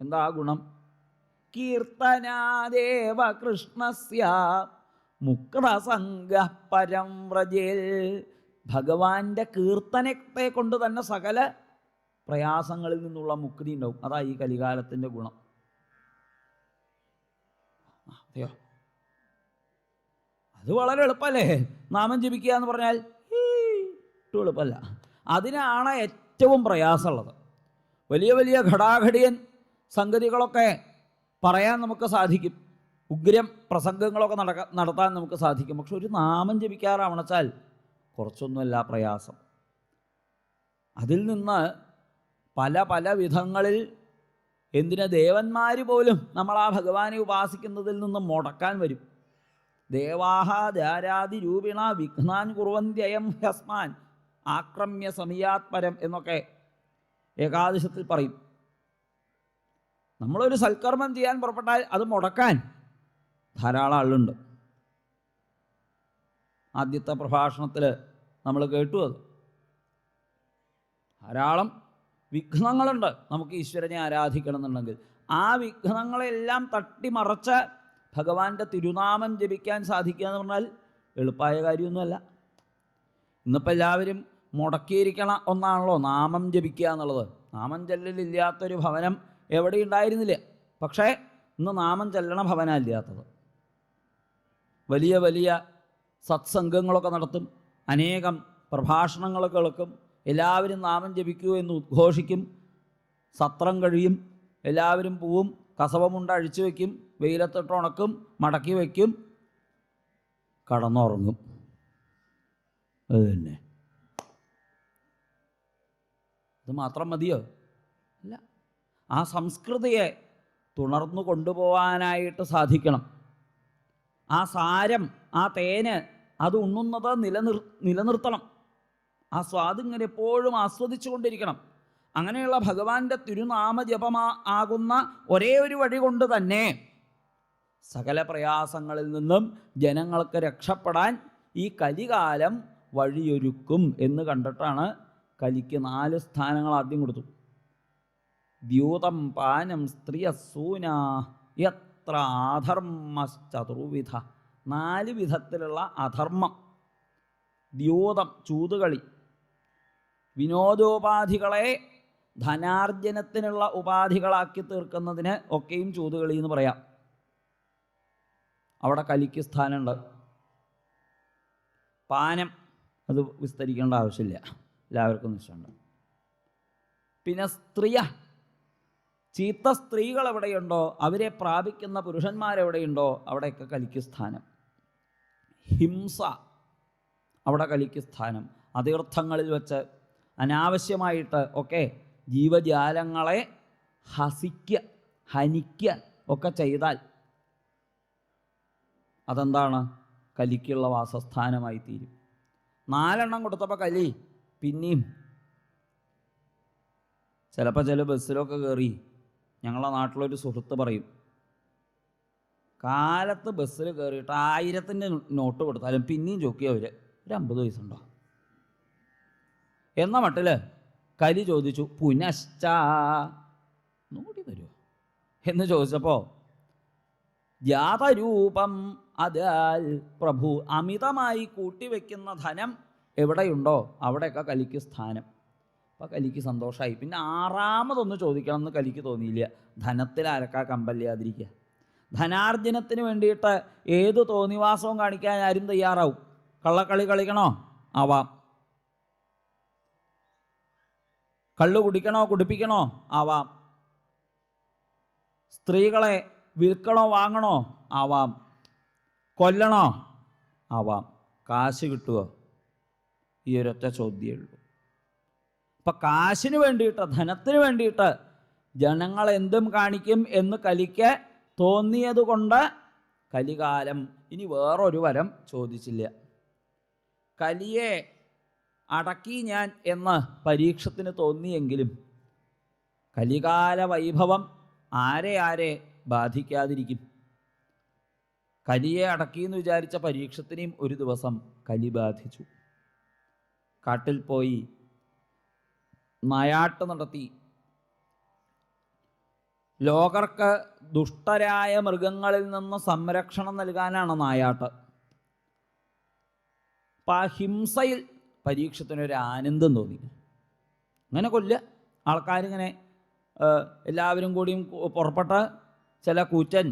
[SPEAKER 1] എന്താ ഗുണം? കീർത്തനാദേവ കൃഷ്ണസ്യ മുക്തസംഗ പരം വ്രജേൽ. ഭഗവാന്റെ കീർത്തനത്തെ കൊണ്ട് തന്നെ സകല പ്രയാസങ്ങളിൽ നിന്നുള്ള മുക്തി ഉണ്ടാവും. അതാ ഈ കലികാലത്തിൻ്റെ ഗുണം. അതെയോ, അത് വളരെ എളുപ്പമല്ലേ? നാമം ജപിക്കുക എന്ന് പറഞ്ഞാൽ ഒട്ടും എളുപ്പമല്ല. അതിനാണ് ഏറ്റവും പ്രയാസമുള്ളത്. വലിയ വലിയ ഘടാഘടിയൻ സംഗതികളൊക്കെ പറയാൻ നമുക്ക് സാധിക്കും, ഉഗ്രം പ്രസംഗങ്ങളൊക്കെ നടത്താൻ നമുക്ക് സാധിക്കും. പക്ഷെ ഒരു നാമം ജപിക്കാറാവണച്ചാൽ കുറച്ചൊന്നുമല്ല പ്രയാസം. അതിൽ നിന്ന് പല പല വിധങ്ങളിൽ എന്തിന് ദേവന്മാർ പോലും നമ്മൾ ആ ഭഗവാനെ ഉപാസിക്കുന്നതിൽ നിന്ന് മുടക്കാൻ വരും. ദേവാഹ ധാരാതി രൂപിണ വിഘ്നാൻ കുറുവന്ത്യയം ഹ്യസ്മാൻ ആക്രമ്യ സമയാത്പരം എന്നൊക്കെ ഏകാദശത്തിൽ പറയും. നമ്മളൊരു സൽക്കർമ്മം ചെയ്യാൻ പുറപ്പെട്ടാൽ അത് മുടക്കാൻ ധാരാളം ആളുണ്ട്. ആദ്യത്തെ പ്രഭാഷണത്തിൽ നമ്മൾ കേട്ടു. അത് ധാരാളം വിഘ്നങ്ങളുണ്ട് നമുക്ക് ഈശ്വരനെ ആരാധിക്കണം എന്നുണ്ടെങ്കിൽ. ആ വിഘ്നങ്ങളെല്ലാം തട്ടിമറച്ച് ഭഗവാന്റെ തിരുനാമം ജപിക്കാൻ സാധിക്കുക എന്ന് പറഞ്ഞാൽ എളുപ്പമായ കാര്യമൊന്നുമല്ല. ഇന്നിപ്പോൾ എല്ലാവരും മുടക്കിയിരിക്കണ ഒന്നാണല്ലോ നാമം ജപിക്കുക എന്നുള്ളത്. നാമം ചെല്ലലില്ലാത്തൊരു ഭവനം എവിടെ ഉണ്ടായിരുന്നില്ല. പക്ഷേ ഇന്ന് നാമം ചെല്ലണ ഭവനമാണ് ഇല്ലാത്തത്. വലിയ വലിയ സത്സംഗങ്ങളൊക്കെ നടത്തും, അനേകം പ്രഭാഷണങ്ങളൊക്കെ കേൾക്കും, എല്ലാവരും നാമം ജപിക്കൂ എന്ന് ഉദ്ഘോഷിക്കും. സത്രം കഴിയും, എല്ലാവരും പോവും, കസവമുണ്ട അഴിച്ചു വയ്ക്കും, വെയിലത്തിട്ട് ഉണക്കും, മടക്കി വയ്ക്കും, കടന്നുറങ്ങും. അത് തന്നെ. ഇത് മാത്രം മതിയോ? അല്ല. ആ സംസ്കൃതിയെ തുണർന്നു കൊണ്ടുപോകാനായിട്ട് സാധിക്കണം. ആ സാരം, ആ തേന് അത് ഉണ്ണുന്നത് നിലനിർത്തണം. ആ സ്വാദിങ്ങനെ എപ്പോഴും ആസ്വദിച്ചു കൊണ്ടിരിക്കണം. അങ്ങനെയുള്ള ഭഗവാന്റെ തിരുനാമജപമാ ആകുന്ന ഒരേ ഒരു വഴി കൊണ്ട് തന്നെ സകല പ്രയാസങ്ങളിൽ നിന്നും ജനങ്ങൾക്ക് രക്ഷപ്പെടാൻ ഈ കലികാലം വഴിയൊരുക്കും എന്ന് കണ്ടിട്ടാണ് കലിക്ക് 4 സ്ഥാനങ്ങൾ ആദ്യം കൊടുത്തു. ദ്യൂതം പാനം സ്ത്രീയസൂന എത്ര ആധർമ്മശ്ചതുർവിധ. 4 വിധത്തിലുള്ള അധർമ്മം. ദ്യൂതം ചൂതുകളി, വിനോദോപാധികളെ ധനാർജനത്തിനുള്ള ഉപാധികളാക്കി തീർക്കുന്നതിന് ഒക്കെയും ചൂതുകളി എന്ന് പറയാം. അവിടെ കലിക്ക് സ്ഥാനമുണ്ട്. പാനം അത് വിസ്തരിക്കേണ്ട ആവശ്യമില്ല, എല്ലാവർക്കും നിശ്ചയമുണ്ട്. പിന്നെ സ്ത്രീയ, ചീത്ത സ്ത്രീകൾ എവിടെയുണ്ടോ, അവരെ പ്രാപിക്കുന്ന പുരുഷന്മാരെവിടെയുണ്ടോ അവിടെയൊക്കെ കലിക്ക് സ്ഥാനം. ഹിംസ, അവിടെ കലിക്ക് സ്ഥാനം. അതീർത്ഥങ്ങളിൽ വെച്ച് അനാവശ്യമായിട്ട് ഒക്കെ ജീവജാലങ്ങളെ ഹസിക്കുക, ഹനിക്കുക ഒക്കെ ചെയ്താൽ അതെന്താണ്? കലിക്കുള്ള വാസസ്ഥാനമായി തീരും. 4 കൊടുത്തപ്പോൾ കലി പിന്നെയും ചിലപ്പോൾ ചില ബസ്സിലൊക്കെ കയറി ഞങ്ങളെ നാട്ടിലൊരു സുഹൃത്ത് പറയും, കാലത്ത് ബസ്സിൽ കയറിയിട്ട് 1000ൻ്റെ നോട്ട് കൊടുത്താലും പിന്നെയും ചോക്കി അവർ ഒരു 50 പൈസ എന്ന മട്ടിൽ കലി ചോദിച്ചു, പുനശ്ച നോടി തരുമോ എന്ന് ചോദിച്ചപ്പോൾ ജാതരൂപം അതാൽ പ്രഭു, അമിതമായി കൂട്ടിവെക്കുന്ന ധനം എവിടെയുണ്ടോ അവിടെയൊക്കെ കലിക്ക് സ്ഥാനം. അപ്പോൾ കലിക്ക് സന്തോഷമായി. പിന്നെ 6ാമതൊന്ന് ചോദിക്കണം എന്ന് കലിക്ക് തോന്നിയില്ല. ധനത്തിൽ ആരക്കാ കമ്പല്ലാതിരിക്കുക. ധനാർജനത്തിന് വേണ്ടിയിട്ട് ഏത് തോന്നിവാസവും കാണിക്കാൻ ആരും തയ്യാറാവും. കള്ളക്കളി കളിക്കണോ? ആവാം. കള്ളു കുടിക്കണോ, കുടിപ്പിക്കണോ? ആവാം. സ്ത്രീകളെ വിൽക്കണോ, വാങ്ങണോ? ആവാം. കൊല്ലണോ? ആവാം. കാശ് കിട്ടുമോ? ഈ ഒരൊറ്റ ചോദ്യമേ ഉള്ളൂ. അപ്പം കാശിന് വേണ്ടിയിട്ട്, ധനത്തിന് വേണ്ടിയിട്ട് ജനങ്ങൾ എന്തും കാണിക്കും എന്ന് കലിക്ക് തോന്നിയതുകൊണ്ട് കലികാലം ഇനി വേറൊരു വരം ചോദിച്ചില്ല. കലിയെ അടക്കി ഞാൻ എന്ന് പരീക്ഷത്തിന് തോന്നിയെങ്കിലും കലികാല വൈഭവം ആരെ ബാധിക്കാതിരിക്കും. കലിയെ അടക്കിയെന്ന് വിചാരിച്ച പരീക്ഷത്തിനെയും ഒരു ദിവസം കലി ബാധിച്ചു. കാട്ടിൽ പോയി നായാട്ട് നടത്തി. ലോകർക്ക് ദുഷ്ടരായ മൃഗങ്ങളിൽ നിന്ന് സംരക്ഷണം നൽകാനാണ് നായാട്ട്. അപ്പം ആ ഹിംസയിൽ പരീക്ഷത്തിനൊരു ആനന്ദം തോന്നി. അങ്ങനെ കൊല്ലുക, ആൾക്കാരിങ്ങനെ എല്ലാവരും കൂടിയും പുറപ്പെട്ട ചില കൂറ്റൻ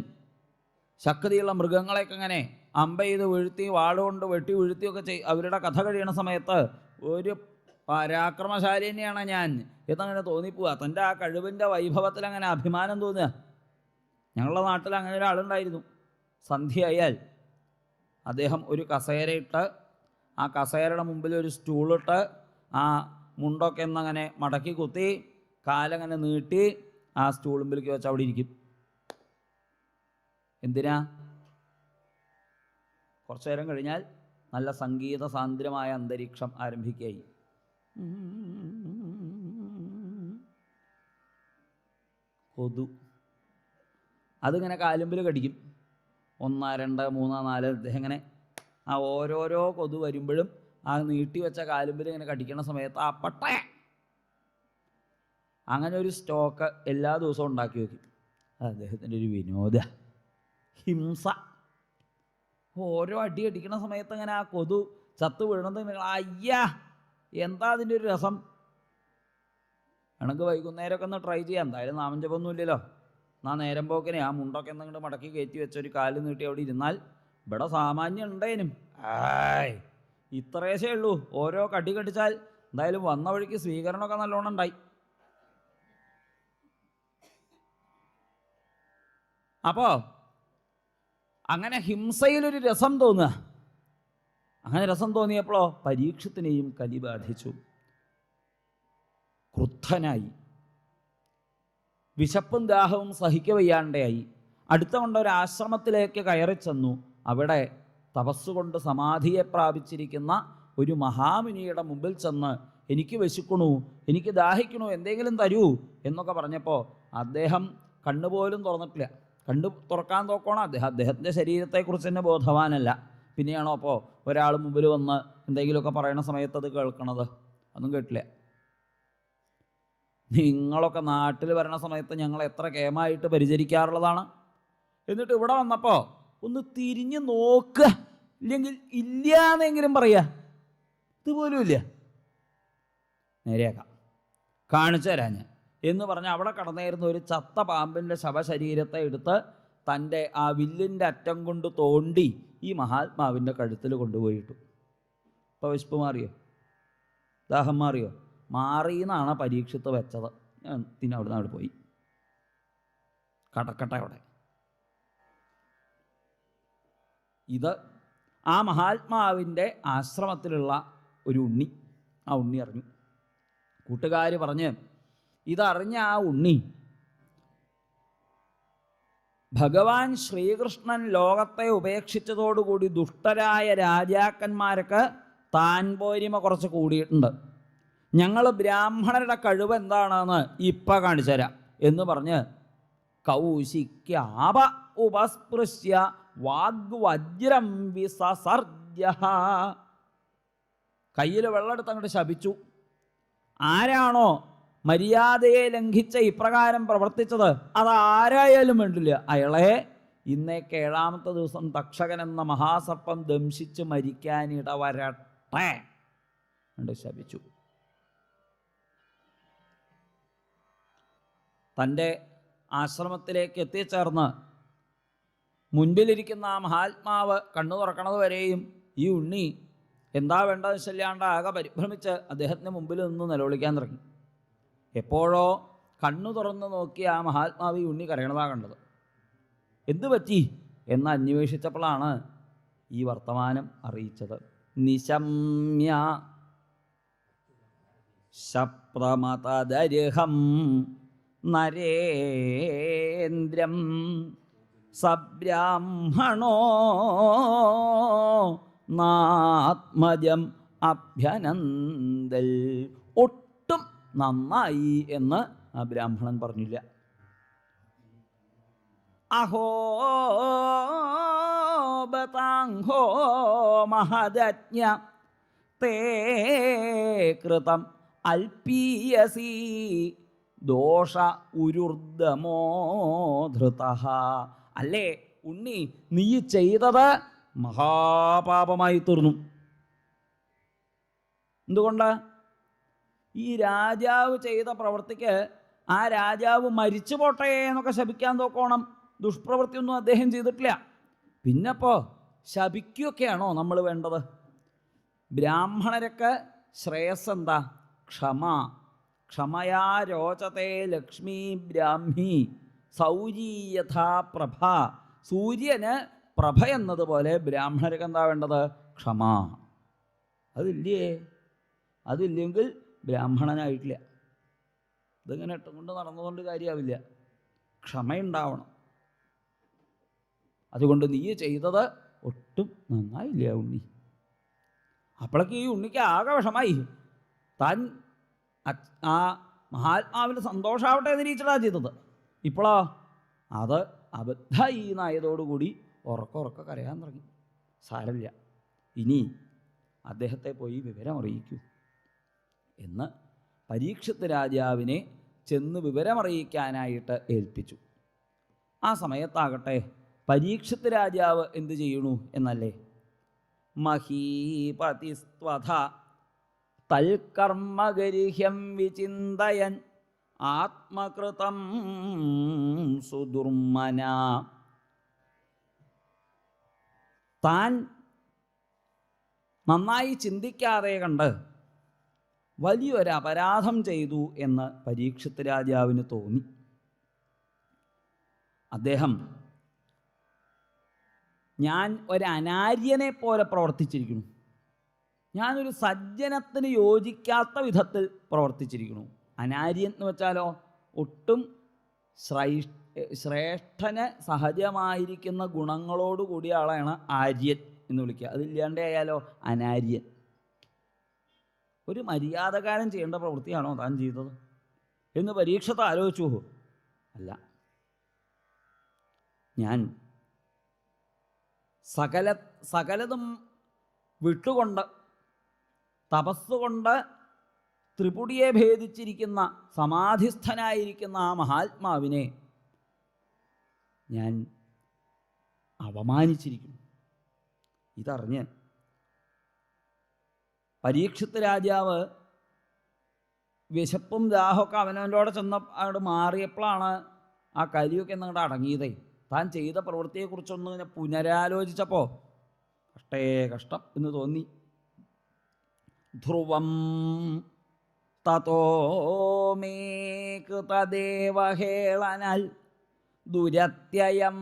[SPEAKER 1] ശക്തിയുള്ള മൃഗങ്ങളെയൊക്കെ ഇങ്ങനെ അമ്പ ചെയ്ത് വീഴ്ത്തി വാളുകൊണ്ട് വെട്ടി വീഴ്ത്തിയൊക്കെ അവരുടെ കഥ കഴിയണ സമയത്ത് ഒരു പരാക്രമശാലി തന്നെയാണ് ഞാൻ എന്നങ്ങനെ തോന്നിപ്പോവുക. തൻ്റെ ആ കഴിവിൻ്റെ വൈഭവത്തിൽ അങ്ങനെ അഭിമാനം തോന്നുക. ഞങ്ങളുടെ നാട്ടിൽ അങ്ങനെ ഒരാളുണ്ടായിരുന്നു. സന്ധ്യയായാൽ അദ്ദേഹം ഒരു കസേരയിട്ട് ആ കസേരയുടെ മുമ്പിൽ ഒരു സ്റ്റൂളിട്ട് ആ മുണ്ടൊക്കെ എന്നങ്ങനെ മടക്കി കുത്തി കാലങ്ങനെ നീട്ടി ആ സ്റ്റൂൾ മുമ്പിലേക്ക് വെച്ച് അവിടെ ഇരിക്കും. എന്തിനാ? കുറച്ചു നേരം കഴിഞ്ഞാൽ നല്ല സംഗീത സാന്ദ്രമായ അന്തരീക്ഷം ആരംഭിക്കുകയായി. കൊതു അതിങ്ങനെ കാലുമ്പിൽ കടിക്കും. 1, 2, 3, 4 അദ്ദേഹം ഇങ്ങനെ ആ ഓരോരോ കൊതു വരുമ്പോഴും ആ നീട്ടി വെച്ച കാലുമ്പിൽ ഇങ്ങനെ കടിക്കുന്ന സമയത്ത് ആ പട്ട അങ്ങനെ ഒരു സ്റ്റോക്ക് എല്ലാ ദിവസവും ഉണ്ടാക്കി വയ്ക്കും. അദ്ദേഹത്തിൻ്റെ ഒരു വിനോദ ഹിംസ. ഓരോ അടി അടിക്കുന്ന സമയത്ത് ഇങ്ങനെ ആ കൊതു ചത്തു വീഴുന്നത് നിങ്ങൾ അയ്യാ എന്താ അതിൻ്റെ ഒരു രസം. എനിക്ക് വൈകുന്നേരമൊക്കെ ഒന്ന് ട്രൈ ചെയ്യാം. എന്തായാലും നാമജപമൊന്നുമില്ലല്ലോ. എന്നാൽ നേരം പോക്കിനെ ആ മുണ്ടൊക്കെ എന്തെങ്കിലും മടക്കി കയറ്റി വെച്ചൊരു കാല് നീട്ടി അവിടെ ഇരുന്നാൽ ഇവിടെ സാമാന്യം ഉണ്ടേനും. ഇത്രയേശേ ഉള്ളൂ. ഓരോ കടി കടിച്ചാൽ എന്തായാലും വന്ന വഴിക്ക് സ്വീകരണമൊക്കെ നല്ലോണം ഉണ്ടായി. അപ്പോൾ അങ്ങനെ ഹിംസയിലൊരു രസം തോന്നുക. അങ്ങനെ രസം തോന്നിയപ്പോഴോ പരീക്ഷത്തിനെയും കലി ബാധിച്ചു. ക്രുദ്ധനായി, വിശപ്പും ദാഹവും സഹിക്കവയ്യാണ്ടായി. അടുത്ത കൊണ്ട് ഒരു ആശ്രമത്തിലേക്ക് കയറി ചെന്നു. അവിടെ തപസ്സുകൊണ്ട് സമാധിയെ പ്രാപിച്ചിരിക്കുന്ന ഒരു മഹാമുനിയുടെ മുമ്പിൽ ചെന്ന് എനിക്ക് വിശക്കണു, എനിക്ക് ദാഹിക്കണു, എന്തെങ്കിലും തരൂ എന്നൊക്കെ പറഞ്ഞപ്പോൾ അദ്ദേഹം കണ്ണുപോലും തുറന്നിട്ടില്ല. കണ്ടു തുറക്കാൻ നോക്കണം. അദ്ദേഹത്തിൻ്റെ ശരീരത്തെക്കുറിച്ച് തന്നെ ബോധവാനല്ല. പിന്നെയാണോ അപ്പോൾ ഒരാൾ മുമ്പിൽ വന്ന് എന്തെങ്കിലുമൊക്കെ പറയുന്ന സമയത്ത് അത് കേൾക്കണത്? ഒന്നും കേട്ടില്ല. നിങ്ങളൊക്കെ നാട്ടിൽ വരണ സമയത്ത് ഞങ്ങൾ എത്ര കേമായിട്ട് പരിചരിക്കാറുള്ളതാണ്. എന്നിട്ട് ഇവിടെ വന്നപ്പോൾ ഒന്ന് തിരിഞ്ഞ് നോക്കുക, ഇല്ലെങ്കിൽ ഇല്ല എന്നെങ്കിലും പറയുക. ഇതുപോലും ഇല്ല. നേരെയാക്കാം, കാണിച്ചു തരാം ഞാൻ എന്ന് പറഞ്ഞ് അവിടെ കടന്നേരുന്ന ഒരു ചത്ത പാമ്പിൻ്റെ ശവശരീരത്തെ എടുത്ത് തൻ്റെ ആ വില്ലിൻ്റെ അറ്റം കൊണ്ട് തോണ്ടി ഈ മഹാത്മാവിൻ്റെ കഴുത്തിൽ കൊണ്ടുപോയിട്ടു. ഇപ്പോൾ വിശപ്പ് മാറിയോ? ദാഹം മാറിയോ? മാറിയെന്നാണ് പരീക്ഷത്ത് വെച്ചത്. പിന്നെ അവിടെ നിന്ന് അവിടെ പോയി കടക്കട്ടെ അവിടെ. ഇത് ആ മഹാത്മാവിൻ്റെ ആശ്രമത്തിലുള്ള ഒരു ഉണ്ണി. ആ ഉണ്ണി അറിഞ്ഞു. കൂട്ടുകാർ പറഞ്ഞ് ഇതറിഞ്ഞ ആ ഉണ്ണി ഭഗവാൻ ശ്രീകൃഷ്ണൻ ലോകത്തെ ഉപേക്ഷിച്ചതോടുകൂടി ദുഷ്ടരായ രാജാക്കന്മാർക്ക് താൻ പോരിമ കുറച്ച് കൂടിയിട്ടുണ്ട്. ഞങ്ങൾ ബ്രാഹ്മണരുടെ കഴിവ് എന്താണെന്ന് ഇപ്പം കാണിച്ചു തരാം എന്ന് പറഞ്ഞ് കൗശിക്യാപ ഉപസ്പൃശ്യ വാഗ്വജ്രം വിസസർജ കയ്യിൽ വെള്ളമെടുത്ത് അങ്ങോട്ട് ശപിച്ചു. ആരാണോ മര്യാദയെ ലംഘിച്ച ഇപ്രകാരം പ്രവർത്തിച്ചത് അതാരായാലും വേണ്ടില്ല, അയാളെ ഇന്നേക്ക് 7ാമത്തെ ദിവസം തക്ഷകൻ എന്ന മഹാസർപ്പം ദംശിച്ച് മരിക്കാനിടവരട്ടെ എന്ന് ശപിച്ചു. തൻ്റെ ആശ്രമത്തിലേക്ക് എത്തിച്ചേർന്ന് മുൻപിലിരിക്കുന്ന ആ മഹാത്മാവ് കണ്ണു തുറക്കണത് വരെയും ഈ ഉണ്ണി എന്താ വേണ്ടത് വെച്ചല്ലാണ്ട് ആകെ പരിഭ്രമിച്ച് അദ്ദേഹത്തിൻ്റെ മുമ്പിൽ നിന്ന് നിലവിളിക്കാൻ തുടങ്ങി. എപ്പോഴോ കണ്ണു തുറന്ന് നോക്കി ആ മഹാത്മാവ് ഈ ഉണ്ണി കരയണതാ കണ്ടത്. എന്തു പറ്റി എന്ന് അന്വേഷിച്ചപ്പോഴാണ് ഈ വർത്തമാനം അറിയിച്ചത്. നിശമ്യ ശപ്രമതദർഹം നരേന്ദ്രം സബ്രാഹ്മണോ നാത്മജം അഭ്യനന്ദൽ. ഒട്ടും നന്നായി എന്ന് ആ ബ്രാഹ്മണൻ പറഞ്ഞില്ല. അഹോ ബതാംഹോ മഹദജ്ഞ തേ കൃതം അൽപീയസി ദോഷ ഉരുർദമോ ധൃതഃ. അല്ലേ ഉണ്ണി, നീ ചെയ്തത് മഹാപാപമായി തീർന്നു. എന്തുകൊണ്ട്? ഈ രാജാവ് ചെയ്ത പ്രവൃത്തിക്ക് ആ രാജാവ് മരിച്ചു പോട്ടെ എന്നൊക്കെ ശപിക്കാൻ തോക്കോണം ദുഷ്പ്രവൃത്തിയൊന്നും അദ്ദേഹം ചെയ്തിട്ടില്ല. പിന്നപ്പോൾ ശപിക്കുകയൊക്കെയാണോ നമ്മൾ വേണ്ടത്? ബ്രാഹ്മണരൊക്കെ ശ്രേയസ് എന്താ? ക്ഷമ. ക്ഷമയാ രോചത്തെ ലക്ഷ്മി ബ്രാഹ്മി സൗരീ യഥാ പ്രഭ. സൂര്യന് പ്രഭ എന്നതുപോലെ ബ്രാഹ്മണർക്ക് എന്താ വേണ്ടത്? ക്ഷമ. അതില്ലേ? അതില്ലെങ്കിൽ ബ്രാഹ്മണനായിട്ടില്ല. ഇതിങ്ങനെ ഇട്ടും കൊണ്ട് നടന്നുകൊണ്ട് കാര്യമാവില്ല. ക്ഷമയുണ്ടാവണം. അതുകൊണ്ട് നീ ചെയ്തത് ഒട്ടും നന്നായില്ല ഉണ്ണി. അപ്പോഴേക്ക് ഈ ഉണ്ണിക്ക് ആകെ വിഷമായി. താൻ ആ മഹാത്മാവിന് സന്തോഷാവട്ടെ എന്ന് തിരിച്ചടാ ചെയ്തത്. ഇപ്പോഴോ അത് അബദ്ധമായി എന്നായതോടുകൂടി ഉറക്ക കരയാൻ തുടങ്ങി. സാരമില്ല, ഇനി അദ്ദേഹത്തെ പോയി വിവരമറിയിക്കൂ എന്ന് പരീക്ഷിത്ത് രാജാവിനെ ചെന്ന് വിവരമറിയിക്കാനായിട്ട് ഏൽപ്പിച്ചു. ആ സമയത്താകട്ടെ പരീക്ഷിത്ത് രാജാവ് എന്തു ചെയ്യണു എന്നല്ലേ? മഹീപതിസ്ത്വഥ തൽക്കർമ്മഗരിഹ്യം വിചിന്തയൻ ആത്മകൃതം സുദുർമന. താൻ നന്നായി ചിന്തിക്കാതെ കണ്ട് വലിയൊരു അപരാധം ചെയ്തു എന്ന് പരീക്ഷിത്ത് രാജാവിന് തോന്നി. അദ്ദേഹം ഞാൻ ഒരു അനാര്യനെ പോലെ പ്രവർത്തിച്ചിരിക്കുന്നു, ഞാനൊരു സജ്ജനത്തിന് യോജിക്കാത്ത വിധത്തിൽ പ്രവർത്തിച്ചിരിക്കുന്നു. അനാര്യൻ എന്ന് വെച്ചാലോ ഒട്ടും ശ്രേഷ്ഠന് സഹജമായിരിക്കുന്ന ഗുണങ്ങളോട് കൂടിയ ആളാണ് ആര്യൻ എന്ന് വിളിക്കുക. അതില്ലാണ്ടേ ആയാലോ അനാര്യൻ. ഒരു മര്യാദക്കാരൻ ചെയ്യേണ്ട പ്രവൃത്തിയാണോ താൻ ചെയ്തത് എന്ന് പരീക്ഷത്ത് ആലോചിച്ചു. അല്ല, ഞാൻ സകലതും വിട്ടുകൊണ്ട് തപസ്സുകൊണ്ട് ത്രിപുടിയെ ഭേദിച്ചിരിക്കുന്ന സമാധിസ്ഥനായിരിക്കുന്ന ആ മഹാത്മാവിനെ ഞാൻ അവമാനിച്ചിരിക്കുന്നു. ഇതറിഞ്ഞ് പരീക്ഷിത്ത് രാജാവ് വിശപ്പും ദാഹമൊക്കെ അവനവൻ്റെ ചെന്ന് അങ്ങോട്ട് മാറിയപ്പോഴാണ് ആ കലിയൊക്കെ എന്നങ്ങോട്ട് അടങ്ങിയതേ. താൻ ചെയ്ത പ്രവൃത്തിയെക്കുറിച്ചൊന്ന് ഇങ്ങനെ പുനരാലോചിച്ചപ്പോൾ കഷ്ടം എന്ന് തോന്നി. ധ്രുവം തതോ മേ കൃതദേവഹേളനാൽ ദുരത്യയം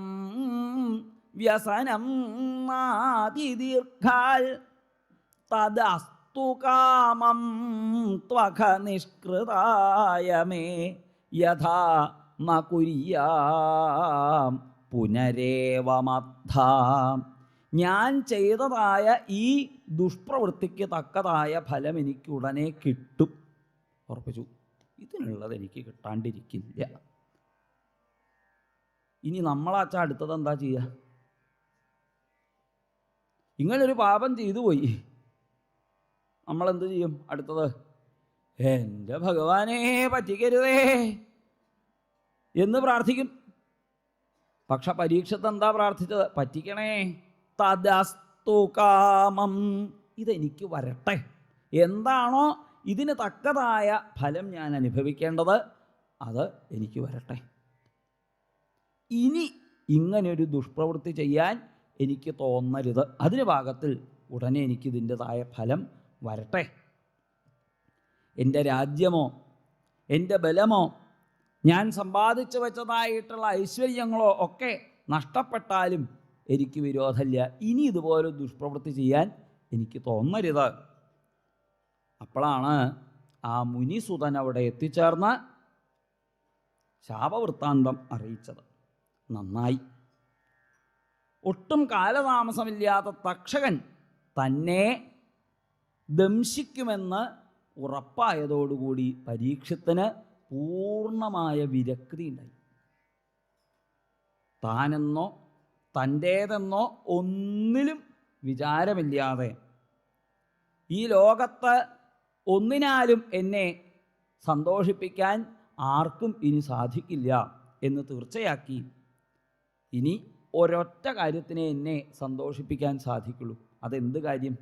[SPEAKER 1] വ്യസനം നാതിദീർഘാൽ തദസ്തു കാമം ത്വഖ നിഷ്കൃതായ മേ യഥാ ന കുര്യാം പുനരേവമദ്ധാം. ഞാൻ ചെയ്തതായ ഈ ദുഷ്പ്രവൃത്തിക്ക് തക്കതായ ഫലം എനിക്ക് ഉടനെ കിട്ടും. ഉറപ്പിച്ചു, ഇതിനുള്ളത് എനിക്ക് കിട്ടാണ്ടിരിക്കില്ല. ഇനി നമ്മളാച്ചാ അടുത്തത് എന്താ ചെയ്യുക? ഇങ്ങനൊരു പാപം ചെയ്തു പോയി, നമ്മളെന്ത് ചെയ്യും? അടുത്തത് എൻ്റെ ഭഗവാനെ പറ്റിക്കരുതേ എന്ന് പ്രാർത്ഥിക്കും. പക്ഷെ പരീക്ഷത്ത് എന്താ പ്രാർത്ഥിച്ചത്? പറ്റിക്കണേ. തദസ്തു കാമം, ഇതെനിക്ക് വരട്ടെ. എന്താണോ ഇതിന് തക്കതായ ഫലം ഞാൻ അനുഭവിക്കേണ്ടത് അത് എനിക്ക് വരട്ടെ. ഇനി ഇങ്ങനൊരു ദുഷ്പ്രവൃത്തി ചെയ്യാൻ എനിക്ക് തോന്നരുത്. അതിന് പാകത്തിൽ ഉടനെ എനിക്കിതിൻ്റെതായ ഫലം വരട്ടെ. എൻ്റെ രാജ്യമോ എൻ്റെ ബലമോ ഞാൻ സമ്പാദിച്ചു വെച്ചതായിട്ടുള്ള ഐശ്വര്യങ്ങളോ ഒക്കെ നഷ്ടപ്പെട്ടാലും എനിക്ക് വിരോധമില്ല. ഇനി ഇതുപോലെ ദുഷ്പ്രവൃത്തി ചെയ്യാൻ എനിക്ക് തോന്നരുത്. അപ്പോഴാണ് ആ മുനിസുതൻ അവിടെ എത്തിച്ചേർന്ന് ശാപവൃത്താന്തം അറിയിച്ചത്. നന്നായി. ഒട്ടും കാലതാമസമില്ലാത്ത തക്ഷകൻ തന്നെ ദംശിക്കുമെന്ന് ഉറപ്പായതോടുകൂടി പരീക്ഷത്തിന് പൂർണ്ണമായ വിരക്തി ഉണ്ടായി. താനെന്നോ തൻ്റേതെന്നോ ഒന്നിലും വിചാരമില്ലാതെ ഈ ലോകത്ത് ഒന്നിനാലും എന്നെ സന്തോഷിപ്പിക്കാൻ ആർക്കും ഇനി സാധിക്കില്ല എന്ന് തീർച്ചയാക്കി. ഇനി ഒരൊറ്റ കാര്യത്തിനെ എന്നെ സന്തോഷിപ്പിക്കാൻ സാധിക്കുള്ളൂ. അതെന്ത് കാര്യം?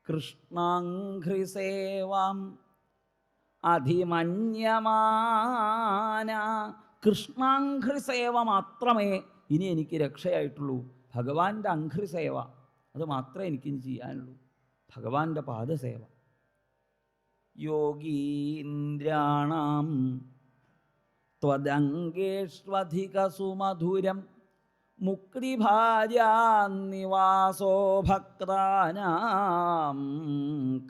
[SPEAKER 1] കൃഷ്ണാഘ്രിസേവാം അധിമന്യമാന. കൃഷ്ണാഘ്രിസേവ മാത്രമേ ഇനി എനിക്ക് രക്ഷയായിട്ടുള്ളൂ. ഭഗവാന്റെ അഘ്രിസേവ, അത് മാത്രമേ എനിക്കിനി ചെയ്യാനുള്ളൂ. ഭഗവാന്റെ പാദസേവ. യോഗീന്ദ്രാണാം ത്വദംഗേഷ്വധിക സുമധുരം മുക്തിഭാര്യാന്നിവാസോ ഭക്താനാം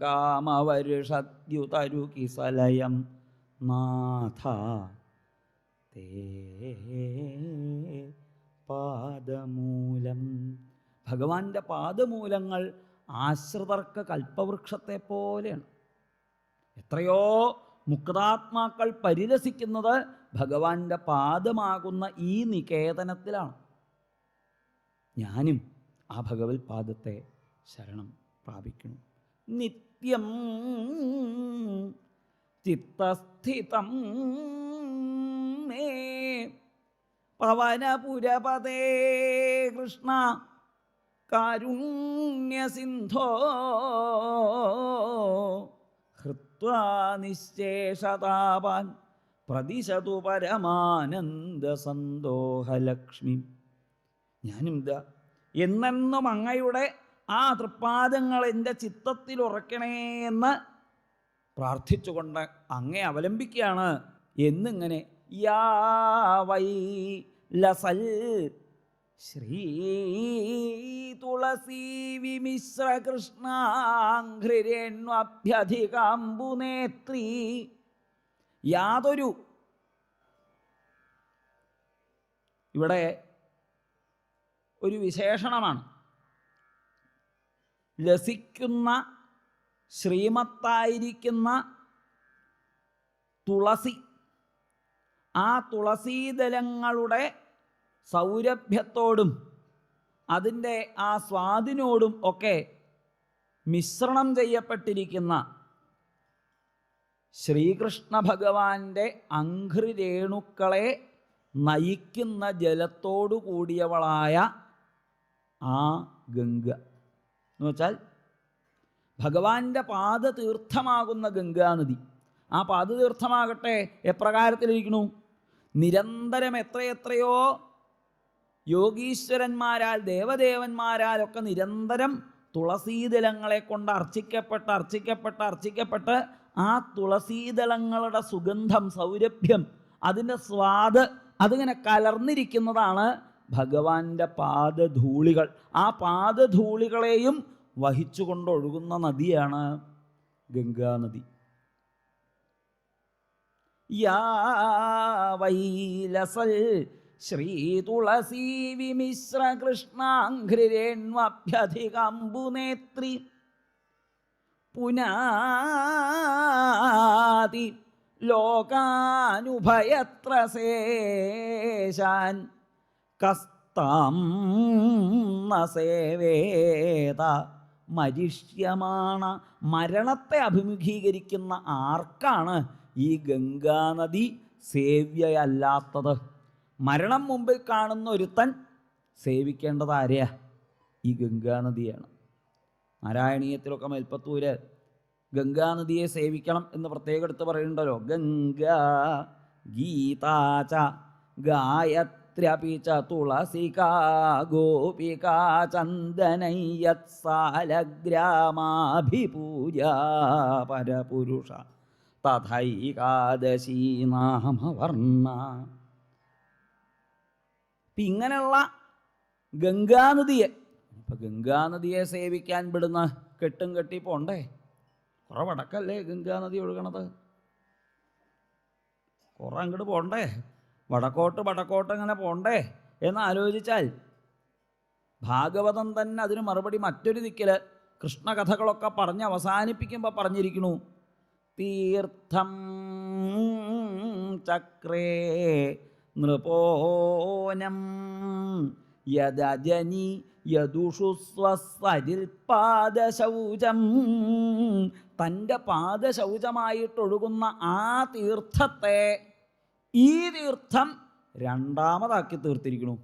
[SPEAKER 1] കാമവർഷദ്യുതരുകിസലയം നാഥ തേ പാദമൂലം. ഭഗവാന്റെ പാദമൂലങ്ങൾ ആശ്രിതർക്ക് കൽപ്പവൃക്ഷത്തെ പോലെയാണ്. എത്രയോ മുക്താത്മാക്കൾ പരിരസിക്കുന്നത് ഭഗവാന്റെ പാദമാകുന്ന ഈ നികേതനത്തിലാണ്. ഞാനും ആ ഭഗവത് പാദത്തെ ശരണം പ്രാപിക്കുന്നു. നിത്യം ചിത്തസ്ഥിതം മേ പവനപുരപദേ കൃഷ്ണ കാരുണ്യസിന്ധോ ഹൃത്വാ നിശ്ചേഷതാപാൻ പ്രതിശതു പരമാനന്ദസന്തോഹലക്ഷ്മി. ഞാനും ഇതാ എന്നെന്നും അങ്ങയുടെ ആ തൃപ്പാദങ്ങൾ എൻ്റെ ചിത്തത്തിൽ ഉറക്കണേ എന്ന് പ്രാർത്ഥിച്ചുകൊണ്ട് അങ്ങേ അവലംബിക്കുകയാണ്. എന്നിങ്ങനെ യാ വൈ ലസൽ ശ്രീ തുളസീ വിമിശ്ര കൃഷ്ണാഘ്രിരേണ്വഭ്യധികാംബുനേത്രീ. യാതൊരു, ഇവിടെ ഒരു വിശേഷണമാണ്. ലസിക്കുന്ന ശ്രീമത്തായിരിക്കുന്ന തുളസി, ആ തുളസീദലങ്ങളുടെ സൗരഭ്യത്തോടും അതിൻ്റെ ആ സ്വാദിനോടും ഒക്കെ മിശ്രണം ചെയ്യപ്പെട്ടിരിക്കുന്ന ശ്രീകൃഷ്ണ ഭഗവാന്റെ അഘ്രിരേണുക്കളെ നയിക്കുന്ന ജലത്തോടു കൂടിയവളായ ആ ഗംഗ എന്ന് വെച്ചാൽ ഭഗവാന്റെ പാദതീർത്ഥമാകുന്ന ഗംഗാനദി. ആ പാദതീർത്ഥമാകട്ടെ എപ്രകാരത്തിലിരിക്കണു? നിരന്തരം എത്രയെത്രയോ യോഗീശ്വരന്മാരാൽ ദേവദേവന്മാരാലൊക്കെ നിരന്തരം തുളസീദളങ്ങളെ കൊണ്ട് അർച്ചിക്കപ്പെട്ട് ആ തുളസീദളങ്ങളുടെ സുഗന്ധം, സൗരഭ്യം, അതിൻ്റെ സ്വാദ് അതിങ്ങനെ കലർന്നിരിക്കുന്നതാണ് ഭഗവാന്റെ പാദധൂളികൾ. ആ പാദധൂളികളെയും വഹിച്ചുകൊണ്ടൊഴുകുന്ന നദിയാണ് ഗംഗാനദി. യാ വൈലസൽ ശ്രീ തുളസീ വിമിശ്ര കൃഷ്ണാഘ്രിരേണ്വഭ്യധികാംബുനേത്രി പുനാതി ലോകാനുഭയത്ര ശേഷാൻ കസ്താം ന സേവേത. മരിഷ്യമാണ്, മരണത്തെ അഭിമുഖീകരിക്കുന്ന ആർക്കാണ് ഈ ഗംഗാനദി സേവ്യയല്ലാത്തത്? മരണം മുമ്പിൽ കാണുന്ന ഒരുത്തൻ സേവിക്കേണ്ടത് ആരെയാ? ഈ ഗംഗാനദിയാണ്. നാരായണീയത്തിലൊക്കെ മേൽപ്പത്തൂര് ഗംഗാനദിയെ സേവിക്കണം എന്ന് പ്രത്യേകം എടുത്ത് പറയുന്നുണ്ടല്ലോ. ഗംഗാ ഗീതാച ഗായത്ര്യപി ച തുളസികാ ഗോപികാ ചന്ദനയ്യത്സാലഗ്രാമാഭിപൂജാ പരപുരുഷ തഥൈകാദശീ നാമവർണ്ണ. ഇപ്പം ഇങ്ങനെയുള്ള ഗംഗാനദിയെ, ഇപ്പം ഗംഗാനദിയെ സേവിക്കാൻ വിടുന്ന കെട്ടും കെട്ടി പോണ്ടേ? കുറെ വടക്കല്ലേ ഗംഗാനദി ഒഴുകണത്, കുറെ അങ്ങോട്ട് പോണ്ടേ, വടക്കോട്ട് ഇങ്ങനെ പോണ്ടേ എന്ന് ആലോചിച്ചാൽ ഭാഗവതം തന്നെ അതിന് മറുപടി മറ്റൊരു ദിക്കിൽ കൃഷ്ണകഥകളൊക്കെ പറഞ്ഞ് അവസാനിപ്പിക്കുമ്പോൾ പറഞ്ഞിരിക്കണു. തീർത്ഥം ചക്രേ നൃപോനം യദജനി യദുഷു സ്വസരിൽ പാദശൗചം. തൻ്റെ പാദശൗചമായിട്ടൊഴുകുന്ന ആ തീർത്ഥത്തെ ഈ തീർത്ഥം രണ്ടാമതാക്കി തീർത്തിരിക്കണു.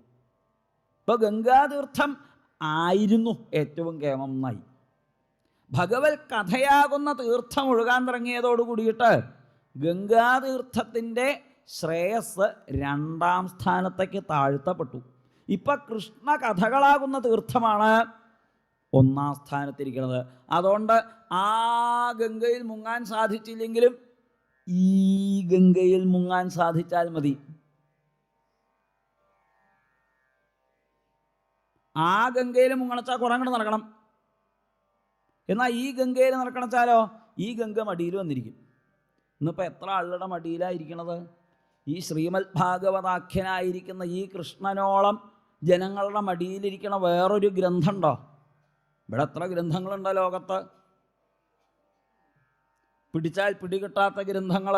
[SPEAKER 1] ഇപ്പോൾ ഗംഗാതീർത്ഥം ആയിരുന്നു ഏറ്റവും കേമം എന്നായി. ഭഗവത് കഥയാകുന്ന തീർത്ഥം ഒഴുകാൻ തുടങ്ങിയതോടു കൂടിയിട്ട് ഗംഗാതീർത്ഥത്തിൻ്റെ ശ്രേയസ് 2ാം സ്ഥാനത്തേക്ക് താഴ്ത്തപ്പെട്ടു. ഇപ്പം കൃഷ്ണ കഥകളാകുന്ന തീർത്ഥമാണ് 1ാം സ്ഥാനത്തിരിക്കുന്നത്. അതുകൊണ്ട് ആ ഗംഗയിൽ മുങ്ങാൻ സാധിച്ചില്ലെങ്കിലും ഈ ഗംഗയിൽ മുങ്ങാൻ സാധിച്ചാൽ മതി. ആ ഗംഗയിൽ മുങ്ങണച്ചാൽ കുറേ അങ്ങോട്ട് നടക്കണം. എന്നാൽ ഈ ഗംഗയിൽ നടക്കണച്ചാലോ ഈ ഗംഗ മടിയിൽ വന്നിരിക്കും. ഇന്നിപ്പോൾ എത്ര ആളുടെ മടിയിലായിരിക്കണത്? ഈ ശ്രീമദ് ഭാഗവതാഖ്യനായിരിക്കുന്ന ഈ കൃഷ്ണനോളം ജനങ്ങളുടെ മടിയിലിരിക്കണ വേറൊരു ഗ്രന്ഥമുണ്ടോ? ഇവിടെ എത്ര ഗ്രന്ഥങ്ങളുണ്ടോ ലോകത്ത്? പിടിച്ചാൽ പിടികിട്ടാത്ത ഗ്രന്ഥങ്ങൾ.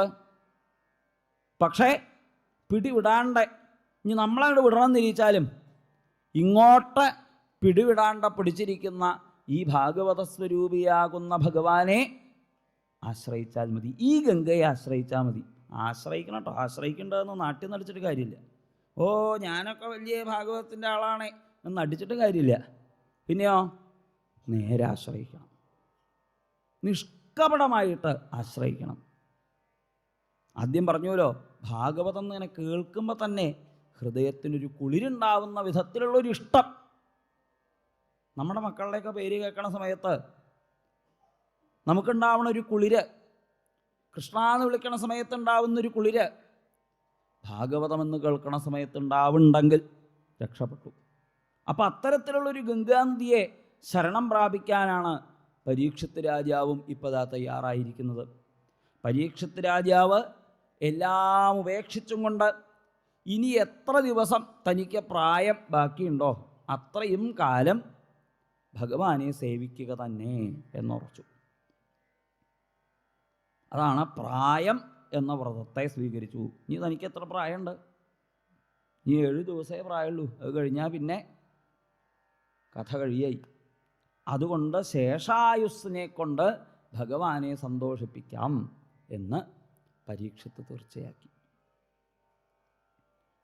[SPEAKER 1] പക്ഷേ പിടിവിടാണ്ട് ഇനി നമ്മളങ്ങോട്ട് വിടണം തിരിച്ചാലും ഇങ്ങോട്ട് പിടിവിടാണ്ട പിടിച്ചിരിക്കുന്ന ഈ ഭാഗവത സ്വരൂപിയാകുന്ന ഭഗവാനെ ആശ്രയിച്ചാൽ മതി. ഈ ഗംഗയെ ആശ്രയിച്ചാൽ മതി. ആശ്രയിക്കണം കേട്ടോ. ആശ്രയിക്കേണ്ടതെന്ന് നാട്ടിൽ നിന്ന് അടിച്ചിട്ട് കാര്യമില്ല. ഓ ഞാനൊക്കെ വലിയ ഭാഗവതത്തിൻ്റെ ആളാണ് എന്ന് അടിച്ചിട്ട് കാര്യമില്ല. പിന്നെയോ നേരെ ആശ്രയിക്കണം. നിഷ്കപടമായിട്ട് ആശ്രയിക്കണം. ആദ്യം പറഞ്ഞുവല്ലോ, ഭാഗവതം ഇങ്ങനെ കേൾക്കുമ്പോൾ തന്നെ ഹൃദയത്തിനൊരു കുളിരുണ്ടാവുന്ന വിധത്തിലുള്ളൊരു ഇഷ്ടം. നമ്മുടെ മക്കളുടെയൊക്കെ പേര് കേൾക്കണ സമയത്ത് നമുക്കുണ്ടാവണ ഒരു കുളിര്, കൃഷ്ണ എന്ന് വിളിക്കണ സമയത്തുണ്ടാവുന്നൊരു കുളിര് ഭാഗവതമെന്ന് കേൾക്കണ സമയത്തുണ്ടാവുണ്ടെങ്കിൽ രക്ഷപ്പെട്ടു. അപ്പം അത്തരത്തിലുള്ളൊരു ഗംഗാനദിയെ ശരണം പ്രാപിക്കാനാണ് പരീക്ഷിത്ത് രാജാവും ഇപ്പോഴാ തയ്യാറായിരിക്കുന്നത്. പരീക്ഷിത്ത് രാജാവ് എല്ലാം ഉപേക്ഷിച്ചും കൊണ്ട് ഇനി എത്ര ദിവസം തനിക്ക് പ്രായം ബാക്കിയുണ്ടോ അത്രയും കാലം ഭഗവാനെ സേവിക്കുക തന്നെ എന്നുറച്ചു. അതാണ് പ്രായം എന്ന വ്രതത്തെ സ്വീകരിച്ചു. ഇനി തനിക്ക് എത്ര പ്രായമുണ്ട്? ഇനി 7 ദിവസമേ പ്രായമുള്ളൂ. അത് കഴിഞ്ഞാൽ പിന്നെ കഥ കഴിയായി. അതുകൊണ്ട് ശേഷായുസ്സിനെ കൊണ്ട് ഭഗവാനെ സന്തോഷിപ്പിക്കാം എന്ന് പരീക്ഷിത്ത് തീർച്ചയാക്കി.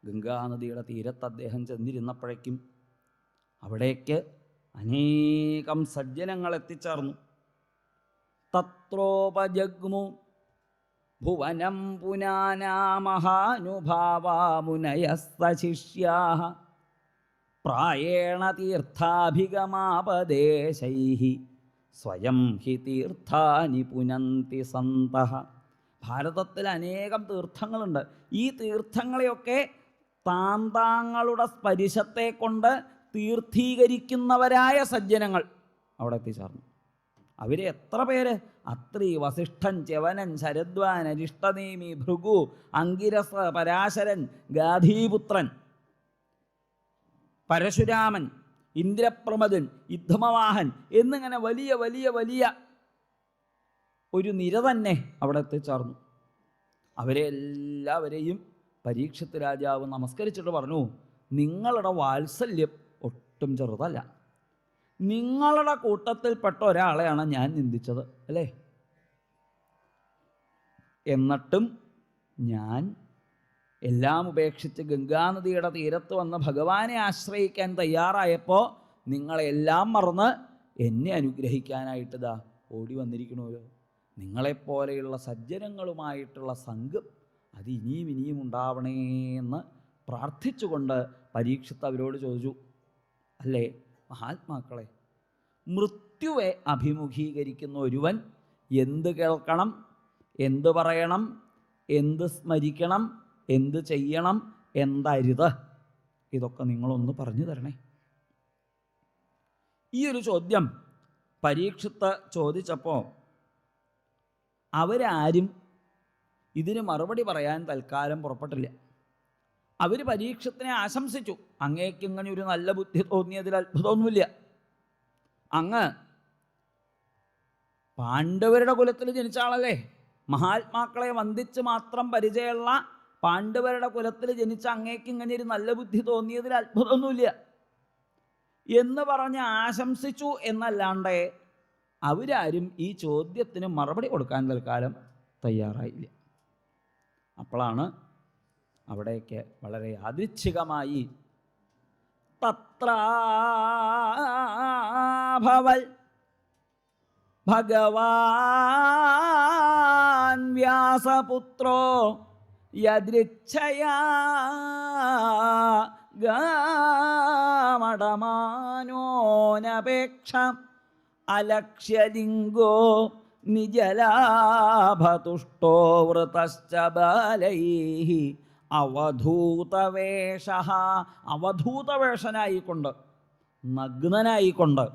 [SPEAKER 1] ഗംഗാനദിയുടെ തീരത്ത് അദ്ദേഹം ചെന്നിരുന്നപ്പോഴേക്കും അവിടേക്ക് അനേകം സജ്ജനങ്ങൾ എത്തിച്ചേർന്നു. തത്രോപജഗ്മു ഭുവനം പുനാനാ മഹാനുഭാവാ മുനയസ്തശിഷ്യാഃ പ്രായേണ തീർത്ഥാഭിഗമാപദേശൈഃ സ്വയം ഹി തീർത്ഥാനി പുനന്തി സന്തഃ. ഭാരതത്തിൽ അനേകം തീർത്ഥങ്ങളുണ്ട്. ഈ തീർത്ഥങ്ങളെയൊക്കെ താന്താങ്ങളുടെ സ്പരിശത്തെ കൊണ്ട് തീർത്ഥീകരിക്കുന്നവരായ സജ്ജനങ്ങൾ അവിടെ എത്തിച്ചേർന്നു. അവർ എത്ര പേര്? അത്രി, വസിഷ്ഠൻ, ച്യവനൻ, ശരദ്വാൻ, അരിഷ്ടനേമി, ഭൃഗു, അങ്കിരസ്, പരാശരൻ, ഗാധീപുത്രൻ, പരശുരാമൻ, ഇന്ദ്രപ്രമദൻ, യുദ്ധമവാഹൻ എന്നിങ്ങനെ വലിയ വലിയ വലിയ ഒരു നിര തന്നെ അവിടെ എത്തിച്ചേർന്നു. അവരെ എല്ലാവരെയും പരീക്ഷിത്ത് രാജാവ് നമസ്കരിച്ചിട്ട് പറഞ്ഞു, നിങ്ങളുടെ വാത്സല്യം ഒട്ടും ചെറുതല്ല. നിങ്ങളുടെ കൂട്ടത്തിൽപ്പെട്ട ഒരാളെയാണ് ഞാൻ നിന്ദിച്ചത് അല്ലേ? എന്നിട്ടും ഞാൻ എല്ലാം ഉപേക്ഷിച്ച് ഗംഗാനദിയുടെ തീരത്ത് വന്ന് ഭഗവാനെ ആശ്രയിക്കാൻ തയ്യാറായപ്പോൾ നിങ്ങളെല്ലാം മറന്ന് എന്നെ അനുഗ്രഹിക്കാനായിട്ട് ഇതാ ഓടി വന്നിരിക്കണമല്ലോ. നിങ്ങളെപ്പോലെയുള്ള സജ്ജനങ്ങളുമായിട്ടുള്ള സംഘം അത് ഇനിയും ഇനിയും ഉണ്ടാവണേന്ന് പ്രാർത്ഥിച്ചുകൊണ്ട് പരീക്ഷിത്ത് അവരോട് ചോദിച്ചു, അല്ലേ മഹാത്മാക്കളെ, മൃത്യുവെ അഭിമുഖീകരിക്കുന്ന ഒരുവൻ എന്ത് കേൾക്കണം, എന്ത് പറയണം, എന്ത് സ്മരിക്കണം, എന്ത് ചെയ്യണം, എന്തരുത്, ഇതൊക്കെ നിങ്ങളൊന്ന് പറഞ്ഞു തരണേ. ഈ ഒരു ചോദ്യം പരീക്ഷിത്ത് ചോദിച്ചപ്പോൾ അവരാരും ഇതിന് മറുപടി പറയാൻ തൽക്കാലം പുറപ്പെട്ടില്ല. അവർ പരീക്ഷത്തിനെ ആശംസിച്ചു. അങ്ങേക്ക് ഇങ്ങനെ ഒരു നല്ല ബുദ്ധി തോന്നിയതിൽ അത്ഭുതമൊന്നുമില്ല. അങ്ങ് പാണ്ഡവരുടെ കുലത്തിൽ ജനിച്ച ആളല്ലേ? മഹാത്മാക്കളെ വന്ദിച്ച് മാത്രം പരിചയമുള്ള പാണ്ഡവരുടെ കുലത്തിൽ ജനിച്ച അങ്ങേക്ക് ഇങ്ങനെ ഒരു നല്ല ബുദ്ധി തോന്നിയതിൽ അത്ഭുതമൊന്നുമില്ല എന്ന് പറഞ്ഞ് ആശംസിച്ചു എന്നല്ലാണ്ട് അവരാരും ഈ ചോദ്യത്തിന് മറുപടി കൊടുക്കാൻ തൽക്കാലം തയ്യാറായില്ല. അപ്പോഴാണ് അവിടേക്ക് വളരെ യാദൃച്ഛികമായി തത്രാഭവൽ ഭഗവാൻ വ്യാസപുത്രോ യദൃച്ഛയാ ഗാമടമാനോനപേക്ഷ അലക്ഷ്യലിംഗോ നിജലാഭതുഷ്ടോ വൃതശ്ച ബാലൈഃ അവധൂതവേഷ. അവധൂതവേഷനായിക്കൊണ്ട്, നഗ്നനായിക്കൊണ്ട്,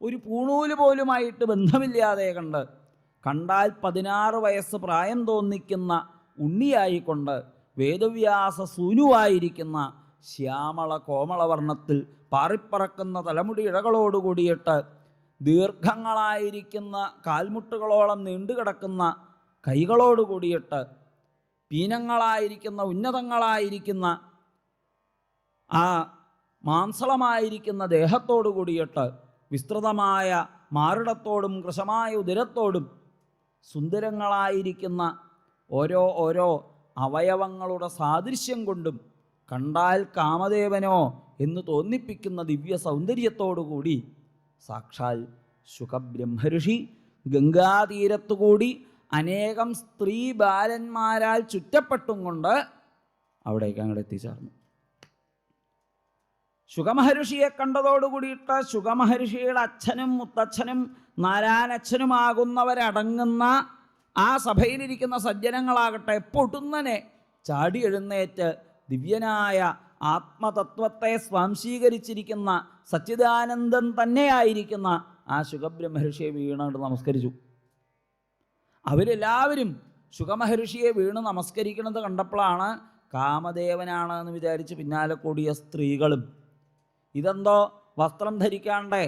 [SPEAKER 1] ഒരു പൂണൂല് പോലുമായിട്ട് ബന്ധമില്ലാതെ കണ്ടാൽ 16 വയസ്സ് പ്രായം തോന്നിക്കുന്ന ഉണ്ണിയായിക്കൊണ്ട്, വേദവ്യാസ സൂനുവായിരിക്കുന്ന ശ്യാമള കോമളവർണ്ണത്തിൽ പാറിപ്പറക്കുന്ന തലമുടി ഇഴകളോടുകൂടിയിട്ട് ദീർഘങ്ങളായിരിക്കുന്ന കാൽമുട്ടുകളോളം നീണ്ടുകിടക്കുന്ന കൈകളോടുകൂടിയിട്ട് പീനങ്ങളായിരിക്കുന്ന ഉന്നതങ്ങളായിരിക്കുന്ന ആ മാംസളമായിരിക്കുന്ന ദേഹത്തോടു കൂടിയിട്ട് വിസ്തൃതമായ മാറിടത്തോടും കൃശമായ ഉദരത്തോടും സുന്ദരങ്ങളായിരിക്കുന്ന ഓരോ അവയവങ്ങളുടെ സാദൃശ്യം കൊണ്ടും കണ്ടാൽ കാമദേവനോ എന്ന് തോന്നിപ്പിക്കുന്ന ദിവ്യ സൗന്ദര്യത്തോടുകൂടി സാക്ഷാൽ ശുകബ്രഹ്മഋഷി ഗംഗാതീരത്തുകൂടി അനേകം സ്ത്രീ ബാലന്മാരാൽ ചുറ്റപ്പെട്ടും കൊണ്ട് അവിടേക്ക് അങ്ങോട്ട് എത്തിച്ചേർന്നു. ശുകമഹർഷിയെ കണ്ടതോടുകൂടിയിട്ട് ശുകമഹർഷിയുടെ അച്ഛനും മുത്തച്ഛനും നാരായണച്ഛനുമാകുന്നവരടങ്ങുന്ന ആ സഭയിലിരിക്കുന്ന സജ്ജനങ്ങളാകട്ടെ പൊടുന്നനെ ചാടി എഴുന്നേറ്റ് ദിവ്യനായ ആത്മതത്വത്തെ സ്വാംശീകരിച്ചിരിക്കുന്ന സച്ചിദാനന്ദൻ തന്നെയായിരിക്കുന്ന ആ ശുകബ്രഹ്മർഷിയെ വീണുകൊണ്ട് നമസ്കരിച്ചു. അവരെല്ലാവരും ശുകമഹർഷിയെ വീണ് നമസ്കരിക്കുന്നത് കണ്ടപ്പോഴാണ് കാമദേവനാണ് എന്ന് വിചാരിച്ച് പിന്നാലെ കൂടിയ സ്ത്രീകളും ഇതെന്തോ വസ്ത്രം ധരിക്കാണ്ടേ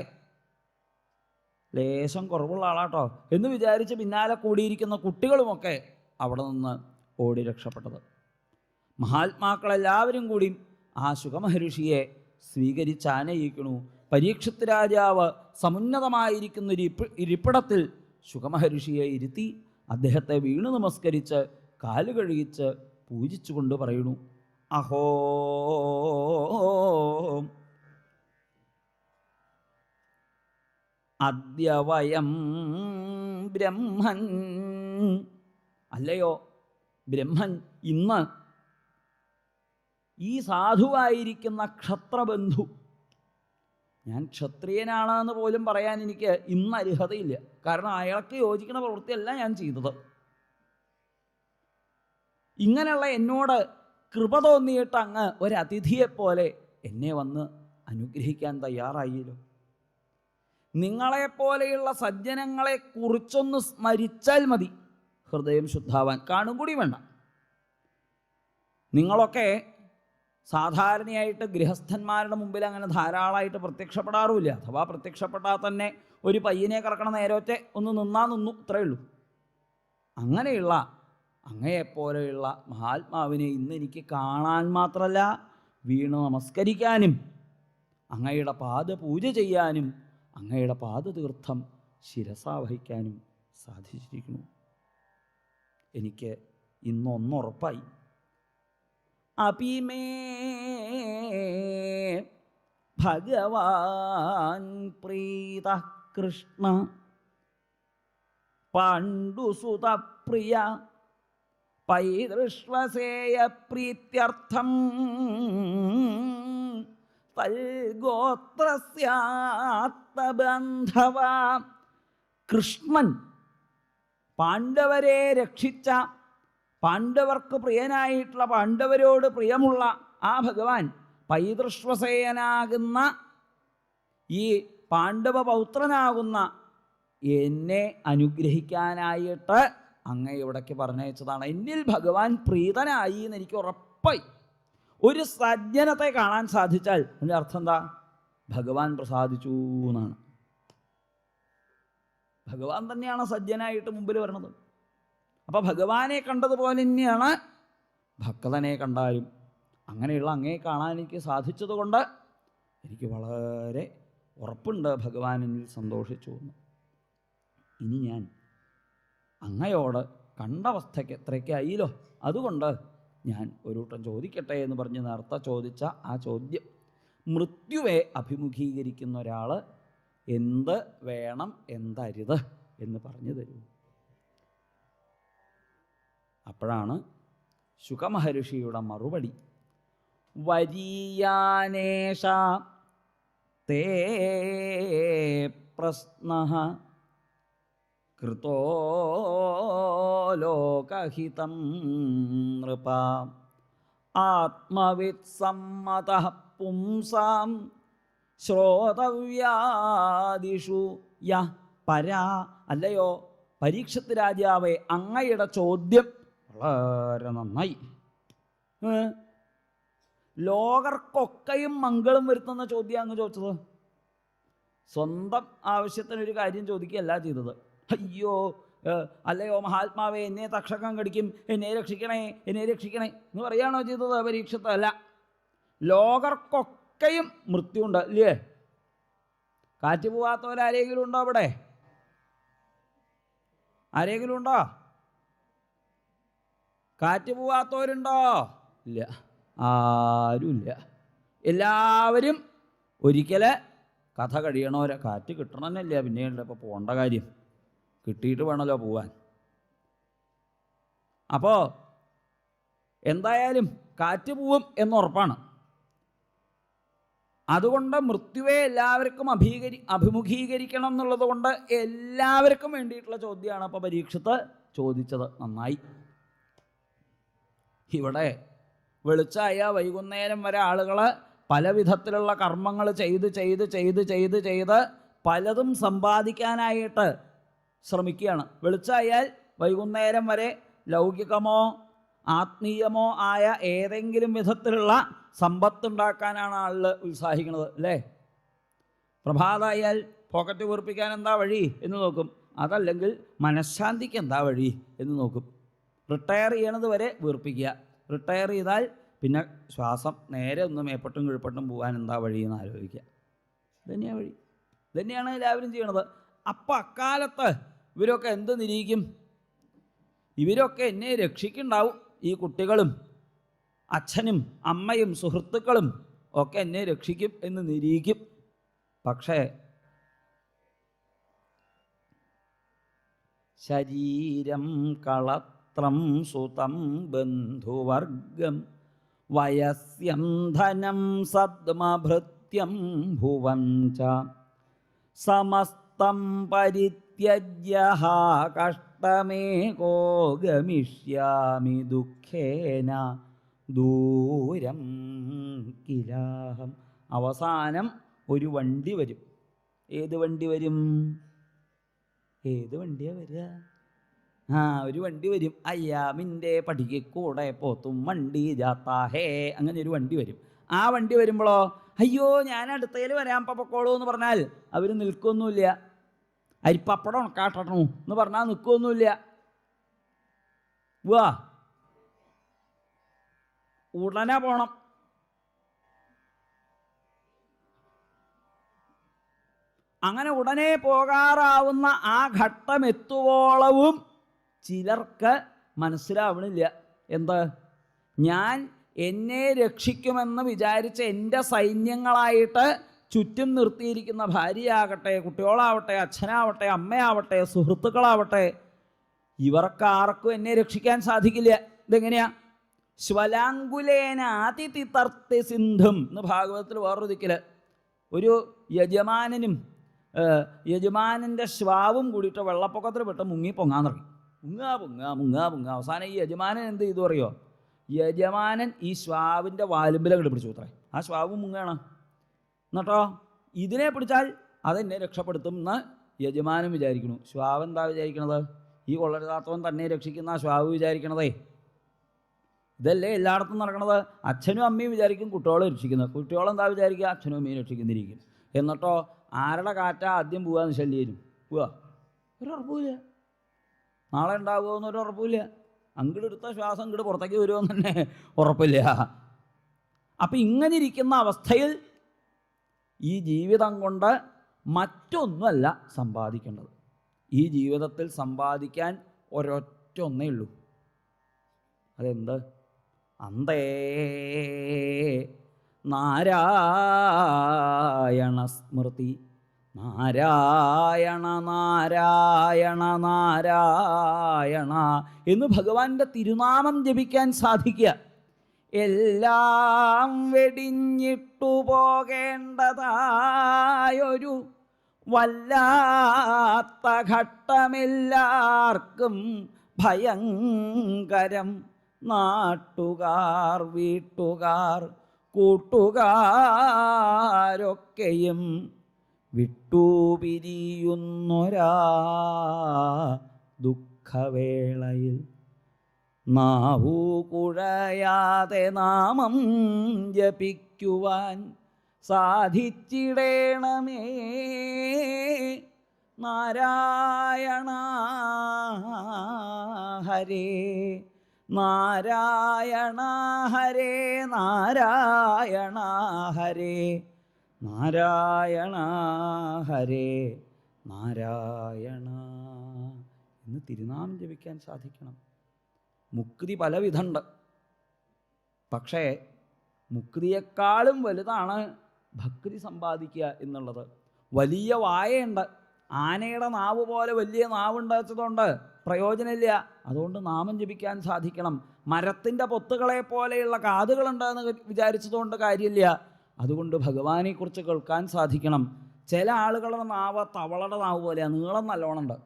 [SPEAKER 1] ലേശം കുറവുള്ള ആളാട്ടോ എന്ന് വിചാരിച്ച് പിന്നാലെ കൂടിയിരിക്കുന്ന കുട്ടികളുമൊക്കെ അവിടെ നിന്ന് ഓടി രക്ഷപ്പെട്ടത്. മഹാത്മാക്കളെല്ലാവരും കൂടി ആ ശുകമഹർഷിയെ സ്വീകരിച്ചാനയിക്കണു. പരീക്ഷിത് രാജാവ് സമുന്നതമായിരിക്കുന്ന ഇരിപ്പിടത്തിൽ ശുകമഹർഷിയെ ഇരുത്തി അദ്ദേഹത്തെ വീണു നമസ്കരിച്ച് കാല് കഴുകിച്ച് പൂജിച്ചുകൊണ്ട് പറയുന്നു, അഹോ അദ്യവയം ബ്രഹ്മൻ, അല്ലയോ ബ്രഹ്മൻ, ഇന്ന് ഈ സാധുവായിരിക്കുന്ന ക്ഷത്രബന്ധു, ഞാൻ ക്ഷത്രിയനാണെന്ന് പോലും പറയാൻ എനിക്ക് ഇന്ന് അർഹതയില്ല. കാരണം അയാൾക്ക് യോജിക്കുന്ന പ്രവൃത്തിയല്ല ഞാൻ ചെയ്തത്. ഇങ്ങനെയുള്ള എന്നോട് കൃപ തോന്നിയിട്ട് അങ്ങ് ഒരതിഥിയെപ്പോലെ എന്നെ വന്ന് അനുഗ്രഹിക്കാൻ തയ്യാറായില്ലോ. നിങ്ങളെപ്പോലെയുള്ള സജ്ജനങ്ങളെ കുറിച്ചൊന്ന് സ്മരിച്ചാൽ മതി ഹൃദയം ശുദ്ധാവാൻ, കാണും കൂടി വേണ്ട. നിങ്ങളൊക്കെ സാധാരണയായിട്ട് ഗൃഹസ്ഥന്മാരുടെ മുമ്പിൽ അങ്ങനെ ധാരാളമായിട്ട് പ്രത്യക്ഷപ്പെടാറുമില്ല. അഥവാ പ്രത്യക്ഷപ്പെട്ടാൽ തന്നെ ഒരു പയ്യനെ കറക്കണ നേരത്തെ ഒന്ന് നിന്നു അത്രയേ ഉള്ളൂ. അങ്ങനെയുള്ള അങ്ങയെപ്പോലെയുള്ള മഹാത്മാവിനെ ഇന്ന് എനിക്ക് കാണാൻ മാത്രമല്ല വീണ് നമസ്കരിക്കാനും അങ്ങയുടെ പാദപൂജ ചെയ്യാനും അങ്ങയുടെ പാദതീർത്ഥം ശിരസാവഹിക്കാനും സാധിച്ചിരിക്കുന്നു. എനിക്ക് ഇന്നൊന്നുറപ്പായി. അപിമേ ഭഗവാൻ പ്രീത കൃഷ്ണ പാണ്ഡുസുതപ്രിയ പൈതൃഷ്വസേയ പ്രീത്യർത്ഥം തൽഗോത്രസ്യാത്മബന്ധവ. കൃഷ്ണൻ പാണ്ഡവരെ രക്ഷിച്ച, പാണ്ഡവർക്ക് പ്രിയനായിട്ടുള്ള, പാണ്ഡവരോട് പ്രിയമുള്ള ആ ഭഗവാൻ പൈതൃഷ്വസേനാകുന്ന ഈ പാണ്ഡവ പൗത്രനാകുന്ന എന്നെ അനുഗ്രഹിക്കാനായിട്ട് അങ്ങ് ഇവിടേക്ക് പറഞ്ഞയച്ചതാണ്. എന്നിൽ ഭഗവാൻ പ്രീതനായി എന്ന് എനിക്ക് ഉറപ്പായി. ഒരു സജ്ജനത്തെ കാണാൻ സാധിച്ചാൽ അതിൻ്റെ അർത്ഥം എന്താ? ഭഗവാൻ പ്രസാദിച്ചു എന്നാണ്. ഭഗവാൻ തന്നെയാണ് സജ്ജനായിട്ട് മുമ്പിൽ വരണത്. അപ്പോൾ ഭഗവാനെ കണ്ടതുപോലെ തന്നെയാണ് ഭക്തനെ കണ്ടാലും. അങ്ങനെയുള്ള അങ്ങയെ കാണാൻ എനിക്ക് സാധിച്ചതുകൊണ്ട് എനിക്ക് വളരെ ഉറപ്പുണ്ട് ഭഗവാൻ എന്നിൽ സന്തോഷിച്ചു എന്ന്. ഇനി ഞാൻ അങ്ങയോട് കണ്ട അവസ്ഥയ്ക്ക് എത്രയ്ക്കായില്ലോ, അതുകൊണ്ട് ഞാൻ ഒരു വട്ടം ചോദിക്കട്ടെ എന്ന് പറഞ്ഞ് നേരത്തെ ചോദിച്ച ആ ചോദ്യം, മൃത്യുവെ അഭിമുഖീകരിക്കുന്ന ഒരാൾ എന്ത് വേണം എന്തരുത് എന്ന് പറഞ്ഞു തരൂ. അപ്പോഴാണ് ശുകമഹർഷിയുടെ മറുപടി, വരീയാനേഷ തേ പ്രശ്നഃ കൃതോ ലോകഹിതം നൃപ ആത്മവിത്സമ്മതഃ പുംസാം ശ്രോതവ്യാദിഷു യഃ പരാ. അല്ലയോ പരീക്ഷത്ത് രാജാവേ, അങ്ങയുടെ ചോദ്യം വളരെ നന്നായി. ലോകർക്കൊക്കെയും മംഗളം വരുത്തുന്ന ചോദ്യം അങ്ങ് ചോദിച്ചത്. സ്വന്തം ആവശ്യത്തിനൊരു കാര്യം ചോദിക്കുകയല്ല ചെയ്തത്. അയ്യോ, അല്ലയോ മഹാത്മാവേ, എന്നെ തക്ഷകം കടിക്കും, എന്നെ രക്ഷിക്കണേ, എന്നെ രക്ഷിക്കണേ എന്ന് പറയാണോ ചെയ്തത്? പരീക്ഷത്തല്ല. ലോകർക്കൊക്കെയും മൃത്യുണ്ട്, ഇല്ലേ? കാറ്റ് പോവാത്തവരാരെങ്കിലും ഉണ്ടോ അവിടെ? ആരെങ്കിലും ഉണ്ടോ? കാറ്റ് പോവാത്തവരുണ്ടോ? ഇല്ല, ആരുമില്ല. എല്ലാവരും ഒരിക്കൽ കഥ കഴിയണവരെ. കാറ്റ് കിട്ടണമെന്നില്ല, പിന്നെയല്ല ഇപ്പോൾ പോകേണ്ട കാര്യം, കിട്ടിയിട്ട് വേണമല്ലോ പോവാൻ. അപ്പോൾ എന്തായാലും കാറ്റ് പോവും എന്നുറപ്പാണ്. അതുകൊണ്ട് മൃത്യുവെ എല്ലാവർക്കും അഭിമുഖീകരിക്കണം എന്നുള്ളത് കൊണ്ട് എല്ലാവർക്കും വേണ്ടിയിട്ടുള്ള ചോദ്യമാണ് അപ്പോൾ പരീക്ഷത്ത് ചോദിച്ചത്. നന്നായി. ഇവിടെ വെളിച്ചായ വൈകുന്നേരം വരെ ആളുകൾ പല വിധത്തിലുള്ള കർമ്മങ്ങൾ ചെയ്ത് പലതും സമ്പാദിക്കാനായിട്ട് ശ്രമിക്കുകയാണ്. വെളിച്ചായാൽ വൈകുന്നേരം വരെ ലൗകികമോ ആത്മീയമോ ആയ ഏതെങ്കിലും വിധത്തിലുള്ള സമ്പത്തുണ്ടാക്കാനാണ് ആളുകൾ ഉത്സാഹിക്കുന്നത്, അല്ലേ? പ്രഭാതമായാൽ പോക്കറ്റ് വീർപ്പിക്കാൻ എന്താ വഴി എന്ന് നോക്കും, അതല്ലെങ്കിൽ മനഃശാന്തിക്ക് എന്താ വഴി എന്ന് നോക്കും. റിട്ടയർ ചെയ്യണത് വരെ വീർപ്പിക്കുക, റിട്ടയർ ചെയ്താൽ പിന്നെ ശ്വാസം നേരെ ഒന്ന് മേപ്പട്ടും കിഴപ്പട്ടും പോകാൻ എന്താ വഴിയെന്ന് ആലോചിക്കുക. ഇതന്നെയാണ് വഴി, ഇതന്നെയാണ് എല്ലാവരും ചെയ്യണത്. അപ്പം അക്കാലത്ത് ഇവരൊക്കെ എന്ത് നിരീക്കും? ഇവരൊക്കെ എന്നെ രക്ഷിക്കുന്നുണ്ടാവും. ഈ കുട്ടികളും അച്ഛനും അമ്മയും സുഹൃത്തുക്കളും ഒക്കെ എന്നെ രക്ഷിക്കും എന്ന് നിരീക്കും. പക്ഷേ ശരീരം കളത്രം സുതം ബന്ധുവർഗം വയസ്യം ധനം സദ്മഭൃത്യം ഭുവം ച സമസ്തം പരിത്യജ്യ കഷ്ടമേകോ ഗമിഷ്യാമി ദുഃഖേന ദൂരം കിലാഹം. അവസാനം ഒരു വണ്ടി വരും. ഏത് വണ്ടി വരും? ഏത് വണ്ടിയാണ് വരിക? ഒരു വണ്ടി വരും. അയ്യാമിൻ്റെ പടികൂടെ പോത്തും വണ്ടി ജാത്താഹേ, അങ്ങനെ ഒരു വണ്ടി വരും. ആ വണ്ടി വരുമ്പോഴോ, അയ്യോ ഞാൻ അടുത്തതിൽ വരാൻ പൊക്കോളൂ എന്ന് പറഞ്ഞാൽ അവർ നിൽക്കൊന്നുമില്ല. അരിപ്പപ്പടം ഉണക്കാട്ടണു എന്ന് പറഞ്ഞാൽ നിൽക്കൊന്നുമില്ല. വാ, ഉടനെ പോണം. അങ്ങനെ ഉടനെ പോകാറാവുന്ന ആ ഘട്ടം എത്തുവോളവും ചിലർക്ക് മനസ്സിലാവണില്ല. എന്ത്? ഞാൻ എന്നെ രക്ഷിക്കുമെന്ന് വിചാരിച്ച് എൻ്റെ സൈന്യങ്ങളായിട്ട് ചുറ്റും നിർത്തിയിരിക്കുന്ന ഭാര്യയാകട്ടെ, കുട്ടികളാവട്ടെ, അച്ഛനാവട്ടെ, അമ്മയാവട്ടെ, സുഹൃത്തുക്കളാവട്ടെ, ഇവർക്കാർക്കും എന്നെ രക്ഷിക്കാൻ സാധിക്കില്ല. ഇതെങ്ങനെയാ? ശ്വലാങ്കുലേന അതിതിതർത്തി സിന്ധും എന്ന് ഭാഗവതത്തിൽ വേറൊരു ദിക്കില് ഒരു യജമാനനും യജമാനൻ്റെ ശ്വാവും കൂടിയിട്ട് വെള്ളപ്പൊക്കത്തിൽ പെട്ട് മുങ്ങി പൊങ്ങാൻ തുടങ്ങി. മുങ്ങാ. അവസാനം ഈ യജമാനൻ എന്ത് ചെയ്തു അറിയോ? യജമാനൻ ഈ ശ്വാവിൻ്റെ വാലുമ്പിലങ്ങോട്ട് പിടിച്ചു അത്രേ. ആ ശ്വാവും മുങ്ങാണ്. എന്നിട്ടോ ഇതിനെ പിടിച്ചാൽ അതെന്നെ രക്ഷപ്പെടുത്തും എന്ന് യജമാനൻ വിചാരിക്കുന്നു. ശ്വാവ് എന്താ വിചാരിക്കണത്? ഈ കൊള്ളരുതാത്തവൻ തന്നെ രക്ഷിക്കുന്ന ആ ശ്വാവ് വിചാരിക്കണതേ. ഇതല്ലേ എല്ലായിടത്തും നടക്കണത്. അച്ഛനും അമ്മയും വിചാരിക്കും കുട്ടികളെ രക്ഷിക്കുന്നത്. കുട്ടികളെന്താ വിചാരിക്കുക? അച്ഛനും അമ്മയും രക്ഷിക്കുന്നിരിക്കും. എന്നിട്ടോ ആരുടെ കാറ്റാ ആദ്യം പോവാന്ന് ശല്യം പോവാ? ഒരുറപ്പില്ല. നാളെ ഉണ്ടാവുമോ എന്നൊരു ഉറപ്പില്ല. അങ്ങോട്ടെടുത്ത ശ്വാസം ഇങ്ങോട്ട് പുറത്തേക്ക് വരുമോയെന്ന് തന്നെ ഉറപ്പില്ല. അപ്പം ഇങ്ങനെ ഇരിക്കുന്ന അവസ്ഥയിൽ ഈ ജീവിതം കൊണ്ട് മറ്റൊന്നുമല്ല സമ്പാദിക്കേണ്ടത്. ഈ ജീവിതത്തിൽ സമ്പാദിക്കാൻ ഒരൊറ്റ ഒന്നേ ഉള്ളൂ. അതെന്ത്? അന്തേ നാരായണ സ്മൃതി. നാരായണ നാരായണ നാരായണ എന്ന് ഭഗവാന്റെ തിരുനാമം ജപിക്കാൻ സാധിക്കുക. എല്ലാം വെടിഞ്ഞിട്ടു പോകേണ്ടതായൊരു വല്ലാത്ത ഘട്ടമെല്ലാവർക്കും ഭയങ്കരം. നാട്ടുകാർ, വീട്ടുകാർ, കൂട്ടുകാരൊക്കെയും വിട്ടുപിരിയുന്നൊരാ ദുഃഖവേളയിൽ നാവു കുഴയാതെ നാമം ജപിക്കുവാൻ സാധിച്ചിടേണമേ. നാരായണ ഹരേ നാരായണ ഹരേ നാരായണ ഹരേ നാരായണ ഹരേ നാരായണ എന്ന് തിരുനാമം ജപിക്കാൻ സാധിക്കണം. മുക്തി പലവിധമുണ്ട്. പക്ഷേ മുക്തിയേക്കാളും വലുതാണ് ഭക്തി സമ്പാദിക്കുക എന്നുള്ളത്. വലിയ വായുണ്ട്, ആനയുടെ നാവ് പോലെ വലിയ നാവുണ്ടാച്ചതുകൊണ്ട് പ്രയോജനമില്ല. അതുകൊണ്ട് നാമം ജപിക്കാൻ സാധിക്കണം. മരത്തിൻ്റെ പൊത്തുകളെ പോലെയുള്ള കാതുകളുണ്ടെന്ന് വിചാരിച്ചതുകൊണ്ട് കാര്യമില്ല. അതുകൊണ്ട് ഭഗവാനെക്കുറിച്ച് കേൾക്കാൻ സാധിക്കണം. ചില ആളുകളുടെ നാവ് തവളയുടെ നാവ് പോലെയാണ്, നീളം നല്ലോണമുണ്ട്.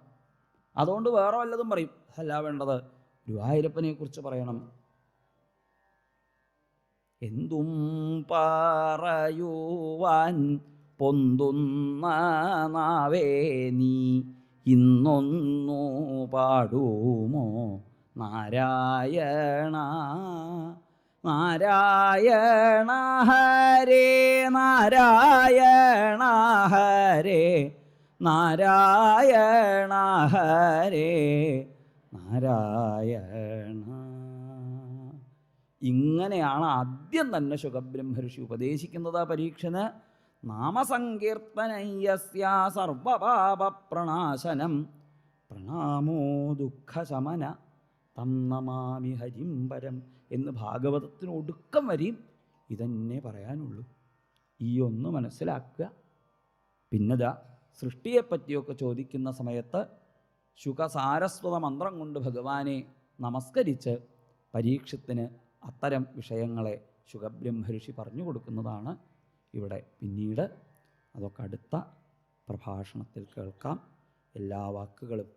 [SPEAKER 1] അതുകൊണ്ട് വേറെ വല്ലതും പറയും. അല്ല വേണ്ടത്, ഗുരുവായൂരപ്പനെ കുറിച്ച് പറയണം. എന്തും പറയുവാൻ പൊന്തുന്ന നാവേ നീ ഇന്നൊന്നു പാടുമോ നാരായണ നാരായണ ഹരേ നാരായണ ഹരേ നാരായണ ഹരേ നാരായണ. ഇങ്ങനെയാണ് ആദ്യം തന്നെ ശുകബ്രഹ്മർഷി ഉപദേശിക്കുന്നത് പരീക്ഷന്. നാമസങ്കീർത്തനയ്യസ്യ സർവപാപപ്രണാശനം പ്രണാമോ ദുഃഖശമന തം നമാമി ഹരിം പരം എന്ന് ഭാഗവതത്തിന് ഒടുക്കം വരെയും ഇതന്നെ പറയാനുള്ളൂ. ഈ ഒന്ന് മനസ്സിലാക്കുക. പിന്നെതാ സൃഷ്ടിയെപ്പറ്റിയൊക്കെ ചോദിക്കുന്ന സമയത്ത് ശുകസാരസ്വത മന്ത്രം കൊണ്ട് ഭഗവാനെ നമസ്കരിച്ച് പരീക്ഷത്തിന് അത്തരം വിഷയങ്ങളെ ശുകബ്രഹ്മർഷി പറഞ്ഞു കൊടുക്കുന്നതാണ് ഇവിടെ. പിന്നീട് അതൊക്കെ അടുത്ത പ്രഭാഷണത്തിൽ കേൾക്കാം. എല്ലാ വാക്കുകളും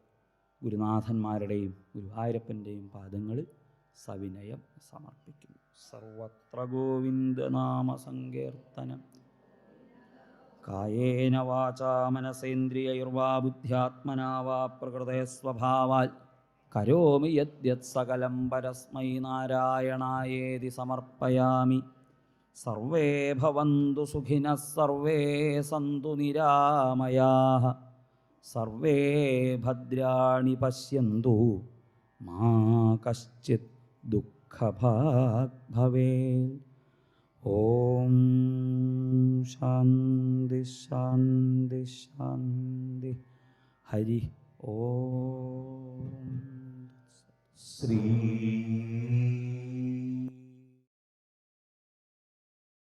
[SPEAKER 1] ഗുരുനാഥന്മാരുടെയും ഗുരുവായൂരപ്പൻ്റെയും പാദങ്ങളിൽ സവിനയം സമർപ്പിക്കുന്നു. സർവത്ര ഗോവിന്ദനാമ സങ്കീർത്തനം കായേന വാചാ മനസേന്ദ്രിയൈർവാ ബുദ്ധ്യാത്മനാ വാ പ്രകൃതേ സ്വഭാവാൽ കരോമി യദ്യത് സകലം പരസ്മൈ നാരായണായേതി സമർപ്പയാമി. സർവേ ഭവന്തു സുഖിനഃ സർവേ സന്തു നിരാമയാഃ സർവേ ഭദ്രാണി പശ്യന്തു മാ കശ്ചിത് ദുഃഖഭാഗ് ഭവേത്. ഓം ശാന്തി ശാന്തി ശാന്തി. ഹരി ഓം ശ്രീ